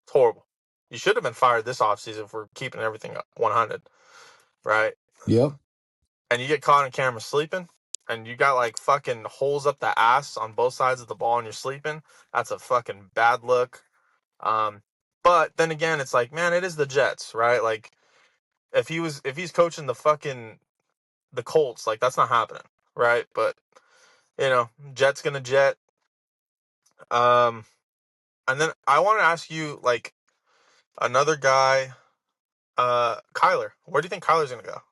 It's horrible. You should have been fired this offseason for keeping everything up 100, right? Yep. And you get caught on camera sleeping and you got like fucking holes up the ass on both sides of the ball and you're sleeping. That's a fucking bad look. Um, but then again, it's like, man, it is the Jets, right? Like, if he's coaching the Colts, like that's not happening, right? But Jet's gonna jet. Um, and then I want to ask you like another guy, Kyler. Where do you think Kyler's gonna go?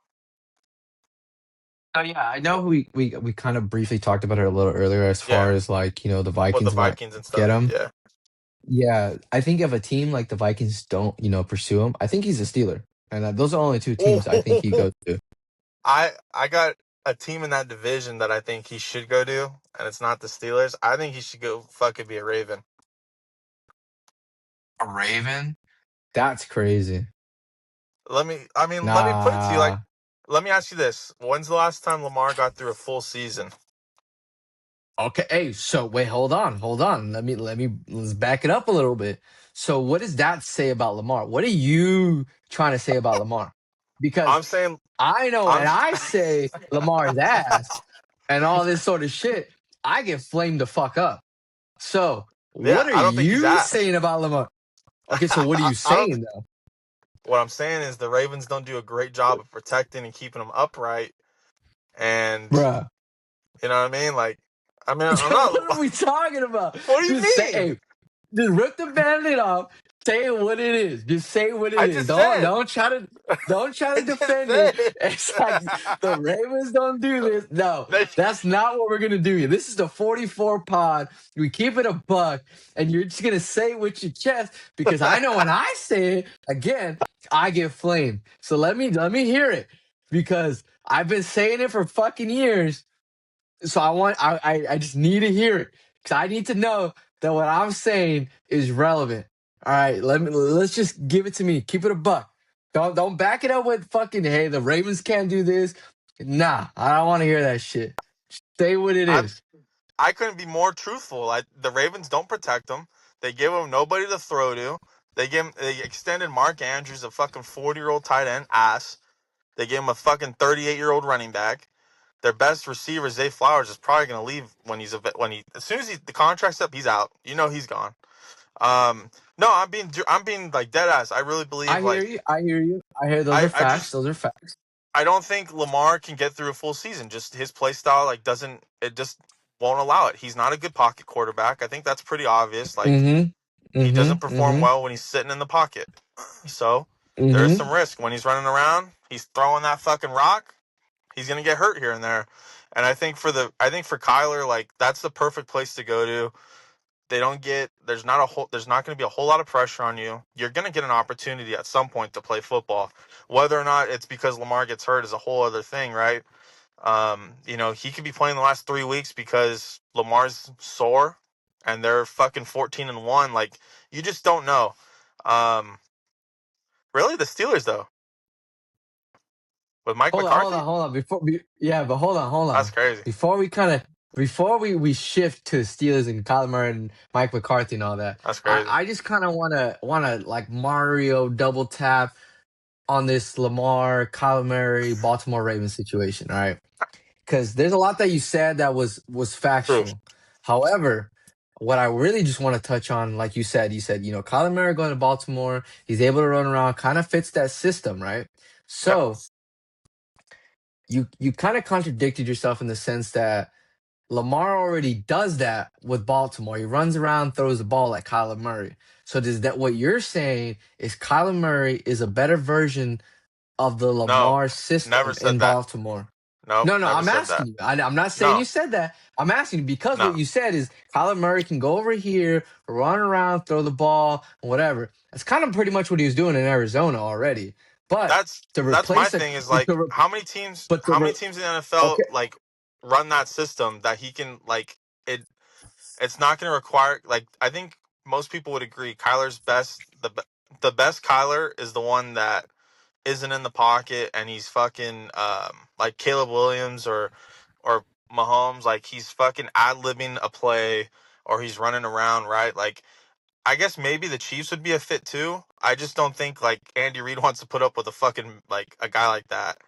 Oh yeah, I know we kind of briefly talked about it a little earlier as Yeah, far as like, the with the Vikings might Vikings and get stuff. him. Yeah. Yeah, I think if a team like the Vikings don't, pursue him, I think he's a Steeler. And those are only two teams I think he goes to. I got a team in that division that I think he should go to, and it's not the Steelers. I think he should go fucking be a Raven. A Raven? That's crazy. Let me put it to you like, Nah. let me ask you this: when's the last time Lamar got through a full season? Okay, hey, so wait, hold on. Let's back it up a little bit. So what does that say about Lamar? What are you trying to say about Lamar? Because I'm saying, I know I'm, when I say Lamar's ass and all this sort of shit, I get flamed the fuck up. So yeah, what are I don't think he's you ass. saying about Lamar? Okay, so what are you I don't. saying though? What I'm saying is the Ravens don't do a great job of protecting and keeping him upright, and Bruh. you know what I mean. Like, I'm What not. are we talking about? What do you Just say, mean? hey, just rip the bandit off. Say it what it is. Just say what it I is. just said. Don't try I to just defend it. said. It's like the Ravens don't do this. No, They, that's not what we're gonna do here. This is the 44 pod. We keep it a buck, and you're just gonna say it with your chest because I know when I say it again, I get flamed. So let me hear it because I've been saying it for fucking years. So I just need to hear it because I need to know that what I'm saying is relevant. All right, let's just give it to me. Keep it a buck. Don't back it up with fucking hey the Ravens can't do this. Nah, I don't want to hear that shit. Say what it I is. I couldn't be more truthful. The Ravens don't protect him. They give him nobody to throw to. They extended Mark Andrews, a fucking 40-year-old tight end ass. They gave him a fucking 38-year-old running back. Their best receiver, Zay Flowers, is probably gonna leave as soon as the contract's up, he's out. You know he's gone. No, I'm being like dead ass. I really believe I hear like you. I hear you. I hear those are I facts. just Those are facts. I don't think Lamar can get through a full season. Just his play style like doesn't it just won't allow it. He's not a good pocket quarterback. I think that's pretty obvious. Like Mm-hmm. he doesn't Mm-hmm. perform Mm-hmm. well when he's sitting in the pocket. So there is Mm-hmm. some risk when he's running around. He's throwing that fucking rock. He's gonna get hurt here and there. And I think for Kyler, like that's the perfect place to go to. They don't get there's not going to be a whole lot of pressure on you. You're going to get an opportunity at some point to play football. Whether or not it's because Lamar gets hurt is a whole other thing, right? He could be playing the last 3 weeks because Lamar's sore and they're fucking 14-1. Like you just don't know. Um, really, the Steelers though with Mike McCarthy, Hold on. Yeah, but hold that's on. crazy. Before we shift to Steelers and Kyler Murray and Mike McCarthy and all that, That's I, crazy. I just kind of wanna like Mario double tap. on this Lamar, Kyler Murray, Baltimore Ravens situation, all right? Because there's a lot that you said that was True. factual. However, what I really just want to touch on, like you said, Kyler Murray going to Baltimore, he's able to run around, kind of fits that system, right? Yep. So you kind of contradicted yourself in the sense that Lamar already does that with Baltimore. He runs around, throws the ball like Kyler Murray. So does that what you're saying is Kyler Murray is a better version of the No, Lamar never system in said that. Baltimore? Nope, No, no, never I'm said that. asking you. I'm not saying No, you said that. I'm asking you because what no. you said is Kyler Murray can go over here, run around, throw the ball, whatever. That's kind of pretty much what he was doing in Arizona already. But to That's my replace a, thing is to like re, but to how re, many teams in the NFL okay, like run that system that he can like it it's not going to require like I think most people would agree Kyler's best the best Kyler is the one that isn't in the pocket and he's fucking like Caleb Williams or Mahomes like he's fucking ad-libbing a play or he's running around, right? Like I guess maybe the Chiefs would be a fit too. I just don't think like Andy Reid wants to put up with a fucking like a guy like that.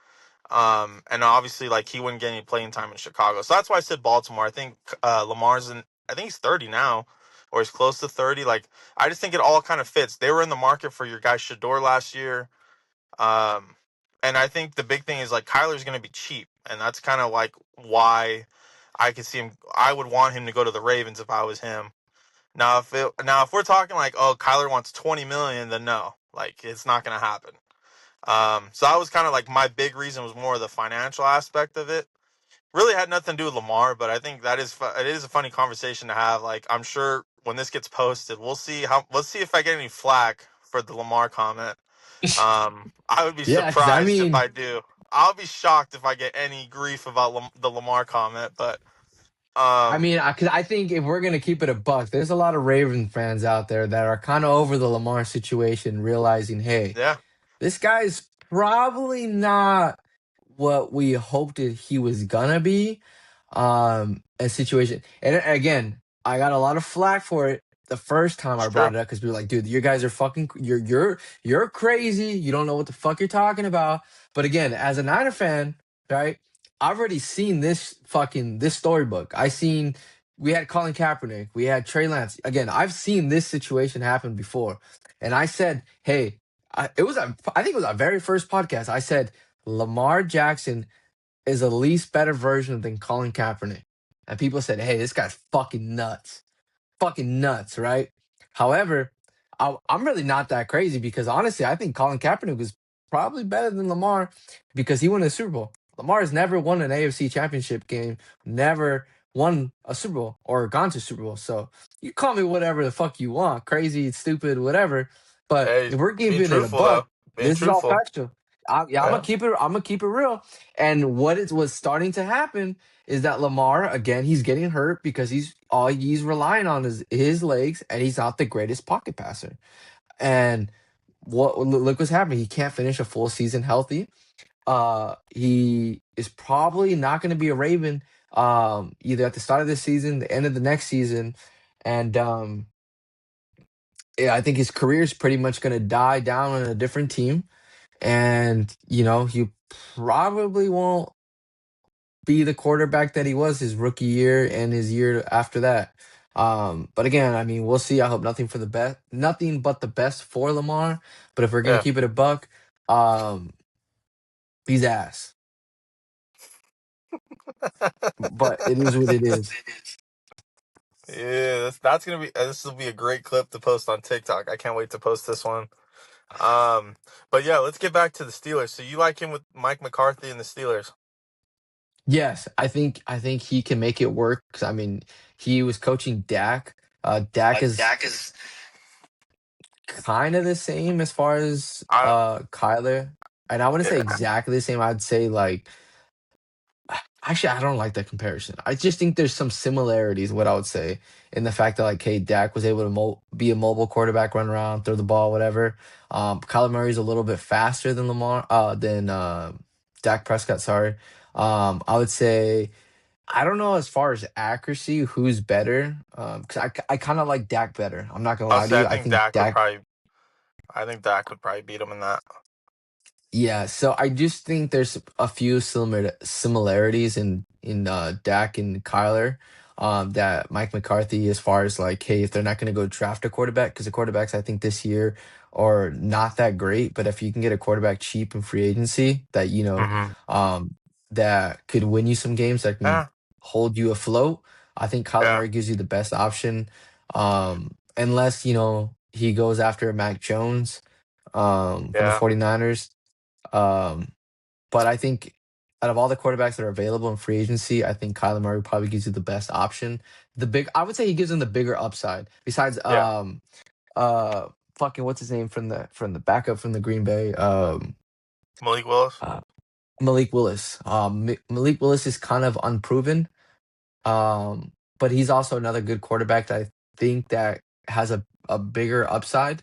And obviously like he wouldn't get any playing time in Chicago. So that's why I said Baltimore. I think Lamar's in I think he's 30 now or he's close to 30. Like I just think it all kind of fits. They were in the market for your guy Shador last year. Um and I think the big thing is like Kyler's going to be cheap and that's kind of like why I could see him I would want him to go to the Ravens if I was him. Now if we're talking like oh Kyler wants 20 million then no like it's not gonna happen. So that was kind of like my big reason was more the financial aspect of it. Really had nothing to do with Lamar, but I think it is a funny conversation to have. Like I'm sure when this gets posted, let's see if I get any flack for the Lamar comment. I would be yeah, because I surprised if mean, I do. I'll be shocked if I get any grief about the Lamar comment, but cause I think if we're gonna keep it a buck, there's a lot of Raven fans out there that are kind of over the Lamar situation, realizing, hey, yeah, this guy's probably not what we hoped he was gonna be. A situation, and again, I got a lot of flack for it the first time it's I true. brought it up because people were like, "Dude, you guys are fucking, you're crazy. You don't know what the fuck you're talking about." But again, as a Niner fan, right? I've already seen this storybook. I seen we had Colin Kaepernick, we had Trey Lance. Again, I've seen this situation happen before, and I said, "Hey, I think it was our very first podcast. I said Lamar Jackson is a least better version than Colin Kaepernick." And people said, "Hey, this guy's fucking nuts, right?" However, I'm really not that crazy because honestly, I think Colin Kaepernick was probably better than Lamar because he won a Super Bowl. Lamar has never won an AFC championship game, never won a Super Bowl or gone to Super Bowl. So you call me whatever the fuck you want, crazy, stupid, whatever. But Hey, if we're being keeping it a truthful buck, though, being this is all truthful. factual. Yeah, I'm gonna Yeah. keep it. I'm gonna keep it real. And what's starting to happen is that Lamar again he's getting hurt because he's relying on his legs and he's not the greatest pocket passer. And look what's happening. He can't finish a full season healthy. He is probably not going to be a Raven either at the start of this season, the end of the next season, and yeah, I think his career is pretty much going to die down on a different team. And he probably won't be the quarterback that he was his rookie year and his year after that. But again, I mean, we'll see. I hope nothing but the best for Lamar. But if we're gonna Yeah. keep it a buck, um, he's ass. But it is what it is. Yeah, that's gonna be this will be a great clip to post on TikTok. I can't wait to post this one. But yeah, let's get back to the Steelers. So you like him with Mike McCarthy and the Steelers? Yes, I think he can make it work. 'Cause, I mean, he was coaching Dak. Dak is kind of the same as far as I Kyler, and I wouldn't say yeah, exactly the same. I'd say like actually, I don't like that comparison. I just think there's some similarities, what I would say, in the fact that, like, hey, Dak was able to be a mobile quarterback, run around, throw the ball, whatever. Kyler Murray's a little bit faster than Dak Prescott, sorry. I would say, I don't know as far as accuracy, who's better. Because I kind of like Dak better. I'm not going to I'll lie to say you. I think I think Dak would probably beat him in that. Yeah, so I just think there's a few similarities in Dak and Kyler, that Mike McCarthy, as far as like, hey, if they're not going to go draft a quarterback, because the quarterbacks I think this year are not that great, but if you can get a quarterback cheap in free agency that Hmm. that could win you some games, that can Yeah, hold you afloat, I think Kyler yeah, Murray gives you the best option, unless he goes after Mac Jones from the yeah, 49ers. Um, but I think out of all the quarterbacks that are available in free agency, I think Kyler Murray probably gives you the best option. I would say he gives them the bigger upside. Besides, yeah. fucking what's his name from the backup from the Green Bay, Malik Willis. uh, Malik Willis. Malik Willis is kind of unproven, but he's also another good quarterback that I think that has a bigger upside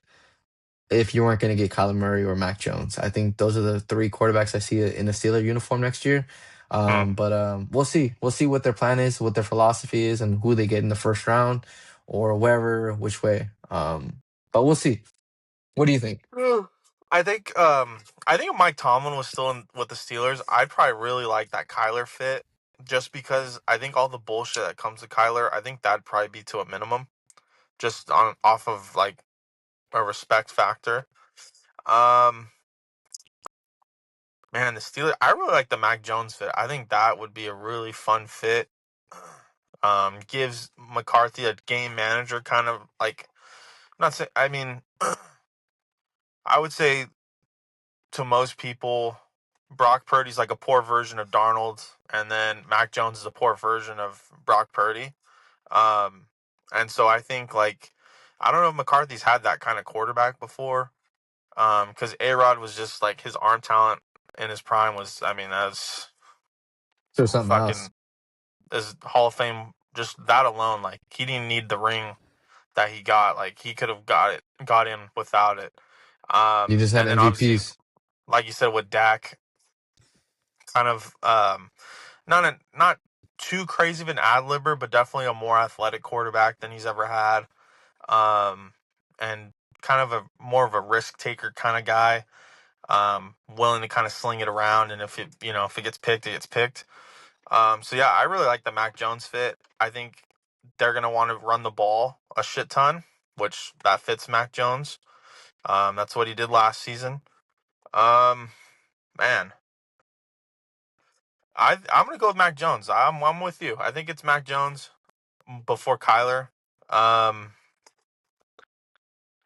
if you weren't going to get Kyler Murray or Mac Jones. I think those are the three quarterbacks I see in a Steeler uniform next year. Hmm. But we'll see. We'll see what their plan is, what their philosophy is, and who they get in the first round or wherever, which way. But we'll see. What do you think? I think if Mike Tomlin was still in with the Steelers, I'd probably really like that Kyler fit, just because I think all the bullshit that comes to Kyler, I think that'd probably be to a minimum, just on off of like a respect factor. Um, Man, the Steelers, I really like the Mac Jones fit. I think that would be a really fun fit. Gives McCarthy a game manager kind of like, not say, I mean, I would say to most people, Brock Purdy's like a poor version of Darnold, and then Mac Jones is a poor version of Brock Purdy. Um, and so I think like, I don't know if McCarthy's had that kind of quarterback before. Because A-Rod was just like his arm talent in his prime was, I mean, that's So something fucking else. is Hall of Fame. Just that alone, like he didn't need the ring that he got. Like he could have got in without it. You just had And then obviously, MVPs. like you said with Dak, kind of not too crazy of an ad libber, but definitely a more athletic quarterback than he's ever had. Um, and kind of a more of a risk taker kind of guy. Willing to kind of sling it around, and if it gets picked, it gets picked. So yeah, I really like the Mac Jones fit. I think they're gonna want to run the ball a shit ton, which that fits Mac Jones. That's what he did last season. Um, Man, I'm gonna go with Mac Jones. I'm with you. I think it's Mac Jones before Kyler. Um,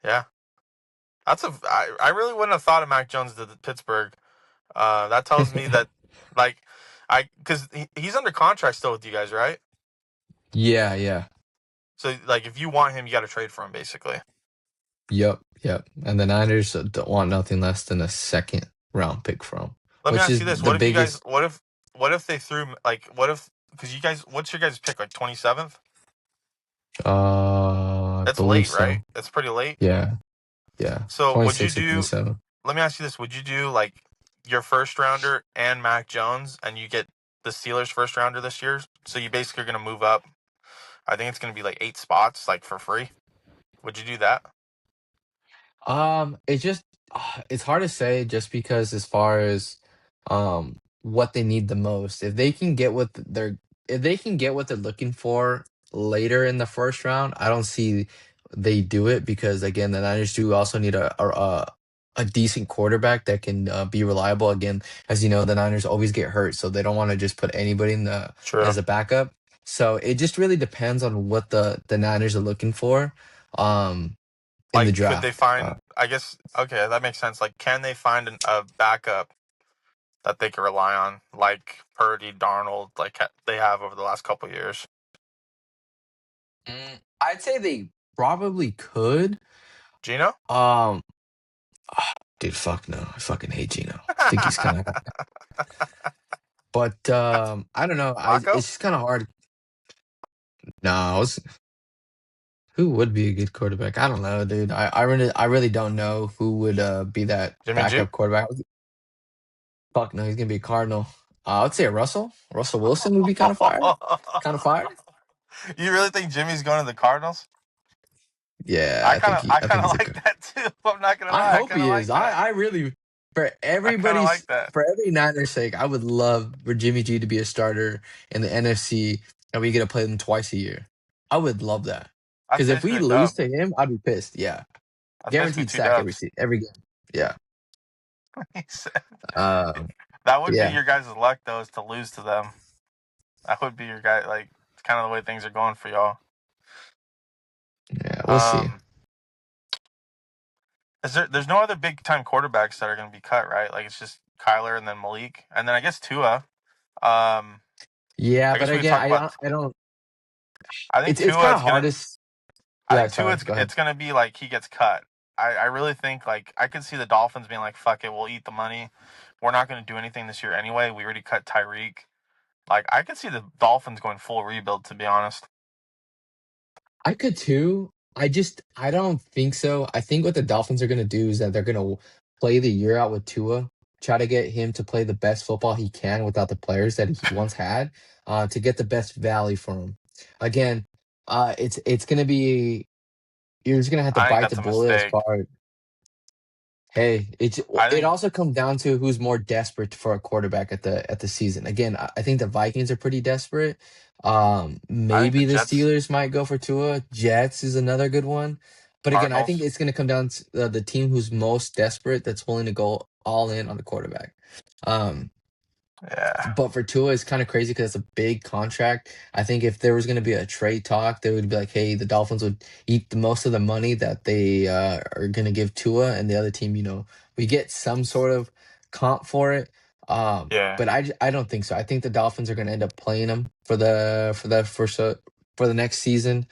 yeah, I really wouldn't have thought of Mac Jones to Pittsburgh. That tells me that like because he's under contract still with you guys, right? Yeah, yeah. So like if you want him, you got to trade for him, basically. Yep, yep. And the Niners don't want nothing less than a second round pick from, Let me which ask is you this: the What if you guys? biggest. What if they threw like? What if? Because you guys, what's your guys' pick? Like 27th? I That's believe late, right? so. That's pretty late. Yeah, yeah. So would you 26 or do? 27. Let me ask you this: Would you do like your first rounder and Mac Jones, and you get the Steelers' first rounder this year? So you basically are going to move up. I think it's going to be like 8 spots, like for free. Would you do that? It just it's hard to say just because as far as what they need the most. If they can get what they're looking for later in the first round, I don't see they do it because again, the Niners do also need a decent quarterback that can be reliable. Again, as you know, the Niners always get hurt, so they don't want to just put anybody in the True. as a backup. So it just really depends on what the Niners are looking for. Um, in the Like, could they draft. find? I guess okay, that makes sense. Like, can they find a backup that they can rely on, like Purdy, Darnold, like they have over the last couple of years? I'd say they probably could. Gino, Um, dude, fuck no. I fucking hate Gino. I think he's kind of, but I don't know. Flacco. It's just kind of hard. No, who would be a good quarterback? I don't know, dude. I really don't know who would be that Jimmy G. backup quarterback. Fuck no, he's gonna be a Cardinal. I'd say Russell Wilson would be kind of fire. Kind of fire. You really think Jimmy's going to the Cardinals? Yeah, I I kind think of he's a. like that too. I'm not gonna I lie, I hope kind of he is. like I that. I really. For I kind of like everybody's, that. for every Niners sake, I would love for Jimmy G to be a starter in the NFC, and we get to play them twice a year. I would love that. That's Because if we basically a lose dub. to him, I'd be pissed. Yeah, That's basically guaranteed two sack dubs. every game. Yeah. He said. Um. That would be Yeah. your guys' luck, though, is to lose to them. That would be your guy. Like, it's kind of the way things are going for y'all. Yeah. We'll see. Um, there's no other big time quarterbacks that are going to be cut, right? Like, it's just Kyler and then Malik, and then I guess Tua. Um, Yeah, I but guess we could again, talk about. I don't. I think It's Tua kind is of hard gonna. to. I Yeah. think Tua, Sorry. Go ahead. it's gonna be like he gets cut. I really think like I could see the Dolphins being like, "Fuck it, we'll eat the money. We're not gonna do anything this year anyway. We already cut Tyreek." Like I could see the Dolphins going full rebuild. To be honest, I could too. I don't think so. I think what the Dolphins are gonna do is that they're gonna play the year out with Tua, try to get him to play the best football he can without the players that he once had, to get the best value for him. Again, it's gonna be you're just gonna have to I think bite the that's a bullet as mistake. far. Hey, I it think also comes down to who's more desperate for a quarterback at the season. Again, I think the Vikings are pretty desperate. the Maybe the Jets, Steelers might go for Tua. Jets is another good one. But again, I think Cardinals. it's going to come down to the team who's most desperate that's willing to go all in on the quarterback. Um, Yeah. but for Tua, it's kind of crazy because it's a big contract. I think if there was going to be a trade talk, they would be like, "Hey, the Dolphins would eat the most of the money that they are going to give Tua, and the other team, we get some sort of comp for it." Yeah. But I don't think so. I think the Dolphins are going to end up playing him for the next season,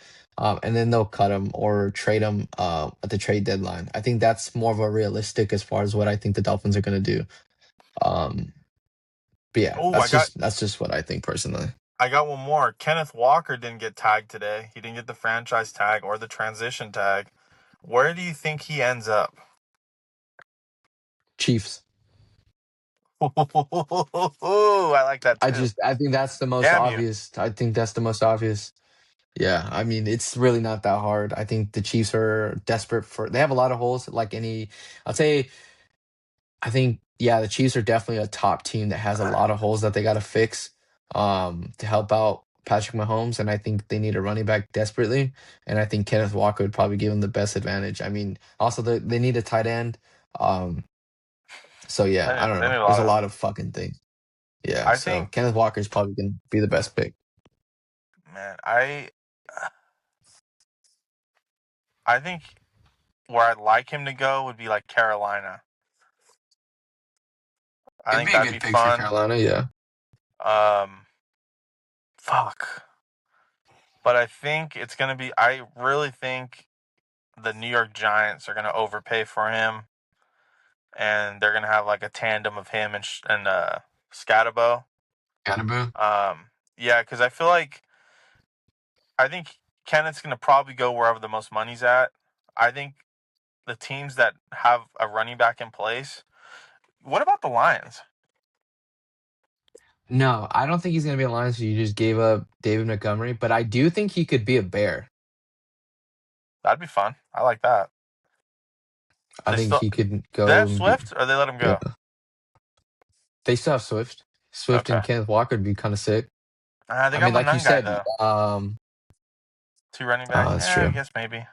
and then they'll cut him or trade him at the trade deadline. I think that's more of a realistic as far as what I think the Dolphins are going to do. Um, but yeah, Oh, that's just what I think personally. I got one more. Kenneth Walker didn't get tagged today. He didn't get the franchise tag or the transition tag. Where do you think he ends up? Chiefs. Ooh, I like that too. I think that's the most Damn you. obvious. I think that's the most obvious. Yeah, I mean, it's really not that hard. I think the Chiefs are desperate they have a lot of holes like I'd say I think yeah, the Chiefs are definitely a top team that has a lot of holes that they got to fix to help out Patrick Mahomes, and I think they need a running back desperately, and I think Kenneth Walker would probably give them the best advantage. I mean, also they need a tight end. Um so yeah, I don't They know. need a There's lot a of. lot of fucking things. Yeah, I so think, Kenneth Walker is probably going to be the best pick. man, I think where I'd like him to go would be like Carolina. I It'd think be a that'd good be pick for fun. Carolina, yeah. Um, fuck. But I think it's gonna be. I really think the New York Giants are gonna overpay for him, and they're gonna have like a tandem of him and Scatabo. Gotta Yeah, because I think Kenneth's gonna probably go wherever the most money's at. I think the teams that have a running back in place. What about the Lions? No, I don't think he's going to be a Lions. So you just gave up David Montgomery, but I do think he could be a Bear. That'd be fun. I like that. I They think still he could do they go have and be. Swift or they let him Yeah, go? they still have Swift. Swift Okay. and Kenneth Walker would be kind of sick. They I got mean, like you Manun guy said, though. Two running back. that's Yeah, I true. guess maybe.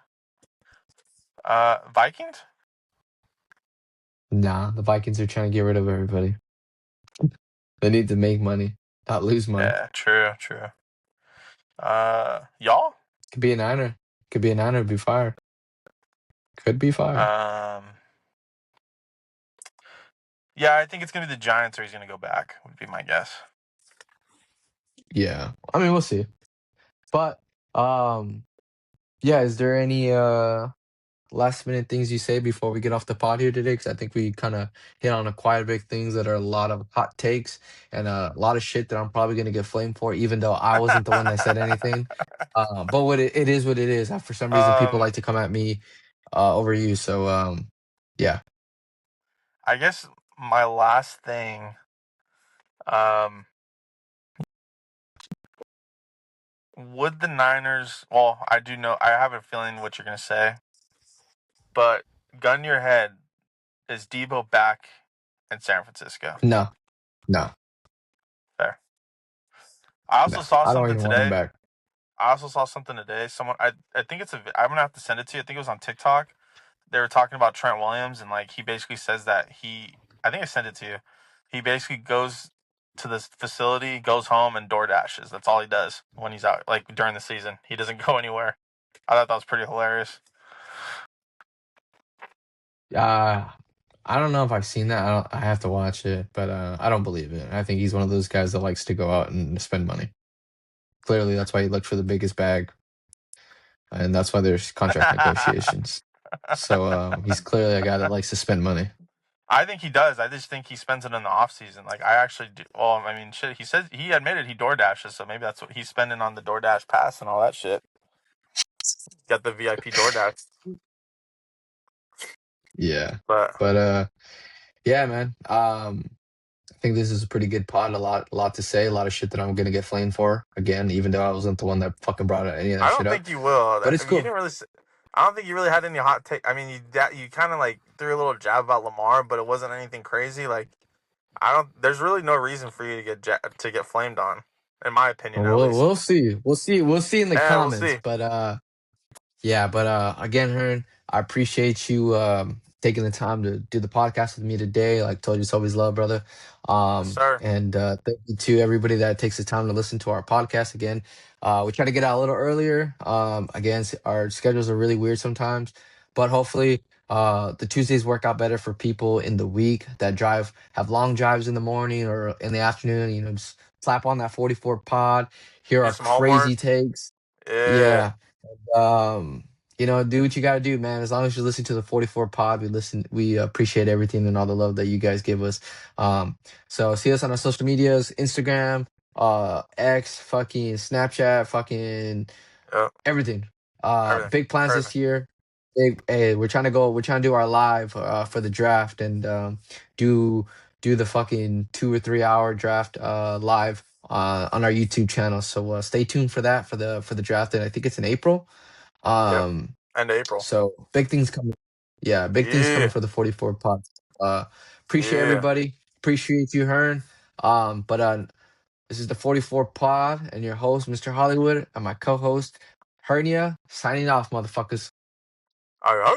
Vikings. Nah, the Vikings are trying to get rid of everybody. They need to make money, not lose money. Yeah, true, true. Y'all. Could be a Niner. Could be a Niner. Be fire. Could be fire. Um, yeah, I think it's gonna be the Giants or he's gonna go back. Would be my guess. Yeah. I mean, we'll see. But yeah, is there any last minute things you say before we get off the pod here today? Because I think we kind of hit on a quite a big things that are a lot of hot takes and a lot of shit that I'm probably gonna get flamed for, even though I wasn't the one that said anything. But it is what it is. For some reason, people um, like to come at me over you. So yeah, I guess my last thing. Um, would the Niners? Well, I do know. I have a feeling what you're gonna say, but gun to your head. Is Debo back in San Francisco. No, no, Fair. I no. also saw I don't something even want him today. back. I also saw something today. Someone, I think it's a. I'm gonna have to send it to you. I think it was on TikTok. They were talking about Trent Williams, and like he basically says that he. I think I sent it to you. He basically goes to this facility, goes home, and door dashes. That's all he does when he's out, like during the season. He doesn't go anywhere. I thought that was pretty hilarious. Uh, I don't know if I've seen that. I have to watch it, but I don't believe it. I think he's one of those guys that likes to go out and spend money. Clearly, that's why he looked for the biggest bag, and that's why there's contract negotiations. So he's clearly a guy that likes to spend money. I think he does. I just think he spends it in the off season. Like I actually do. Well, I mean, shit. He says he admitted he door dashes, so maybe that's what he's spending on the DoorDash pass and all that shit. Got the VIP DoorDash, Yeah, but but yeah, man. I think this is a pretty good pod. A lot to say. A lot of shit that I'm gonna get flamed for again, even though I wasn't the one that fucking brought any of that I shit don't up. think you will. But I it's mean, you cool. didn't really. I don't think you really had any hot take. I mean, you kind of like threw a little jab about Lamar, but it wasn't anything crazy. Like I don't. There's really no reason for you to to get flamed on, in my opinion, at least. We'll see. We'll see in the And we'll comments. see. But yeah, but again, Hearn, I appreciate you taking the time to do the podcast with me today. Like told you, it's always love, brother. Yes, sir. And thank you to everybody that takes the time to listen to our podcast. Again, we try to get out a little earlier. Again, our schedules are really weird sometimes, but hopefully the Tuesdays work out better for people in the week that have long drives in the morning or in the afternoon. You know, just slap on that 44 pod, hear Do our some homework. crazy takes. Yeah. Yeah. Um, you know, do what you gotta do, man. As long as you listen to the 44 pod, we appreciate everything and all the love that you guys give us. Um, so see us on our social medias, Instagram, X, fucking Snapchat, fucking Yep. everything. Everything. Big plans this Everything. year. Hey, we're trying to do our live for the draft and do the fucking 2 or 3 hour draft live on our YouTube channel. So stay tuned for that for the draft, and I think it's in April. Yep. Um, End of April. so big things coming. Yeah, big things coming Yeah. for the 44 pod. Uh, appreciate Yeah. everybody. Appreciate you, Hearn. But this is the 44 pod and your host, Mr. Hollywood, and my co-host, Hernia, signing off, motherfuckers. All right.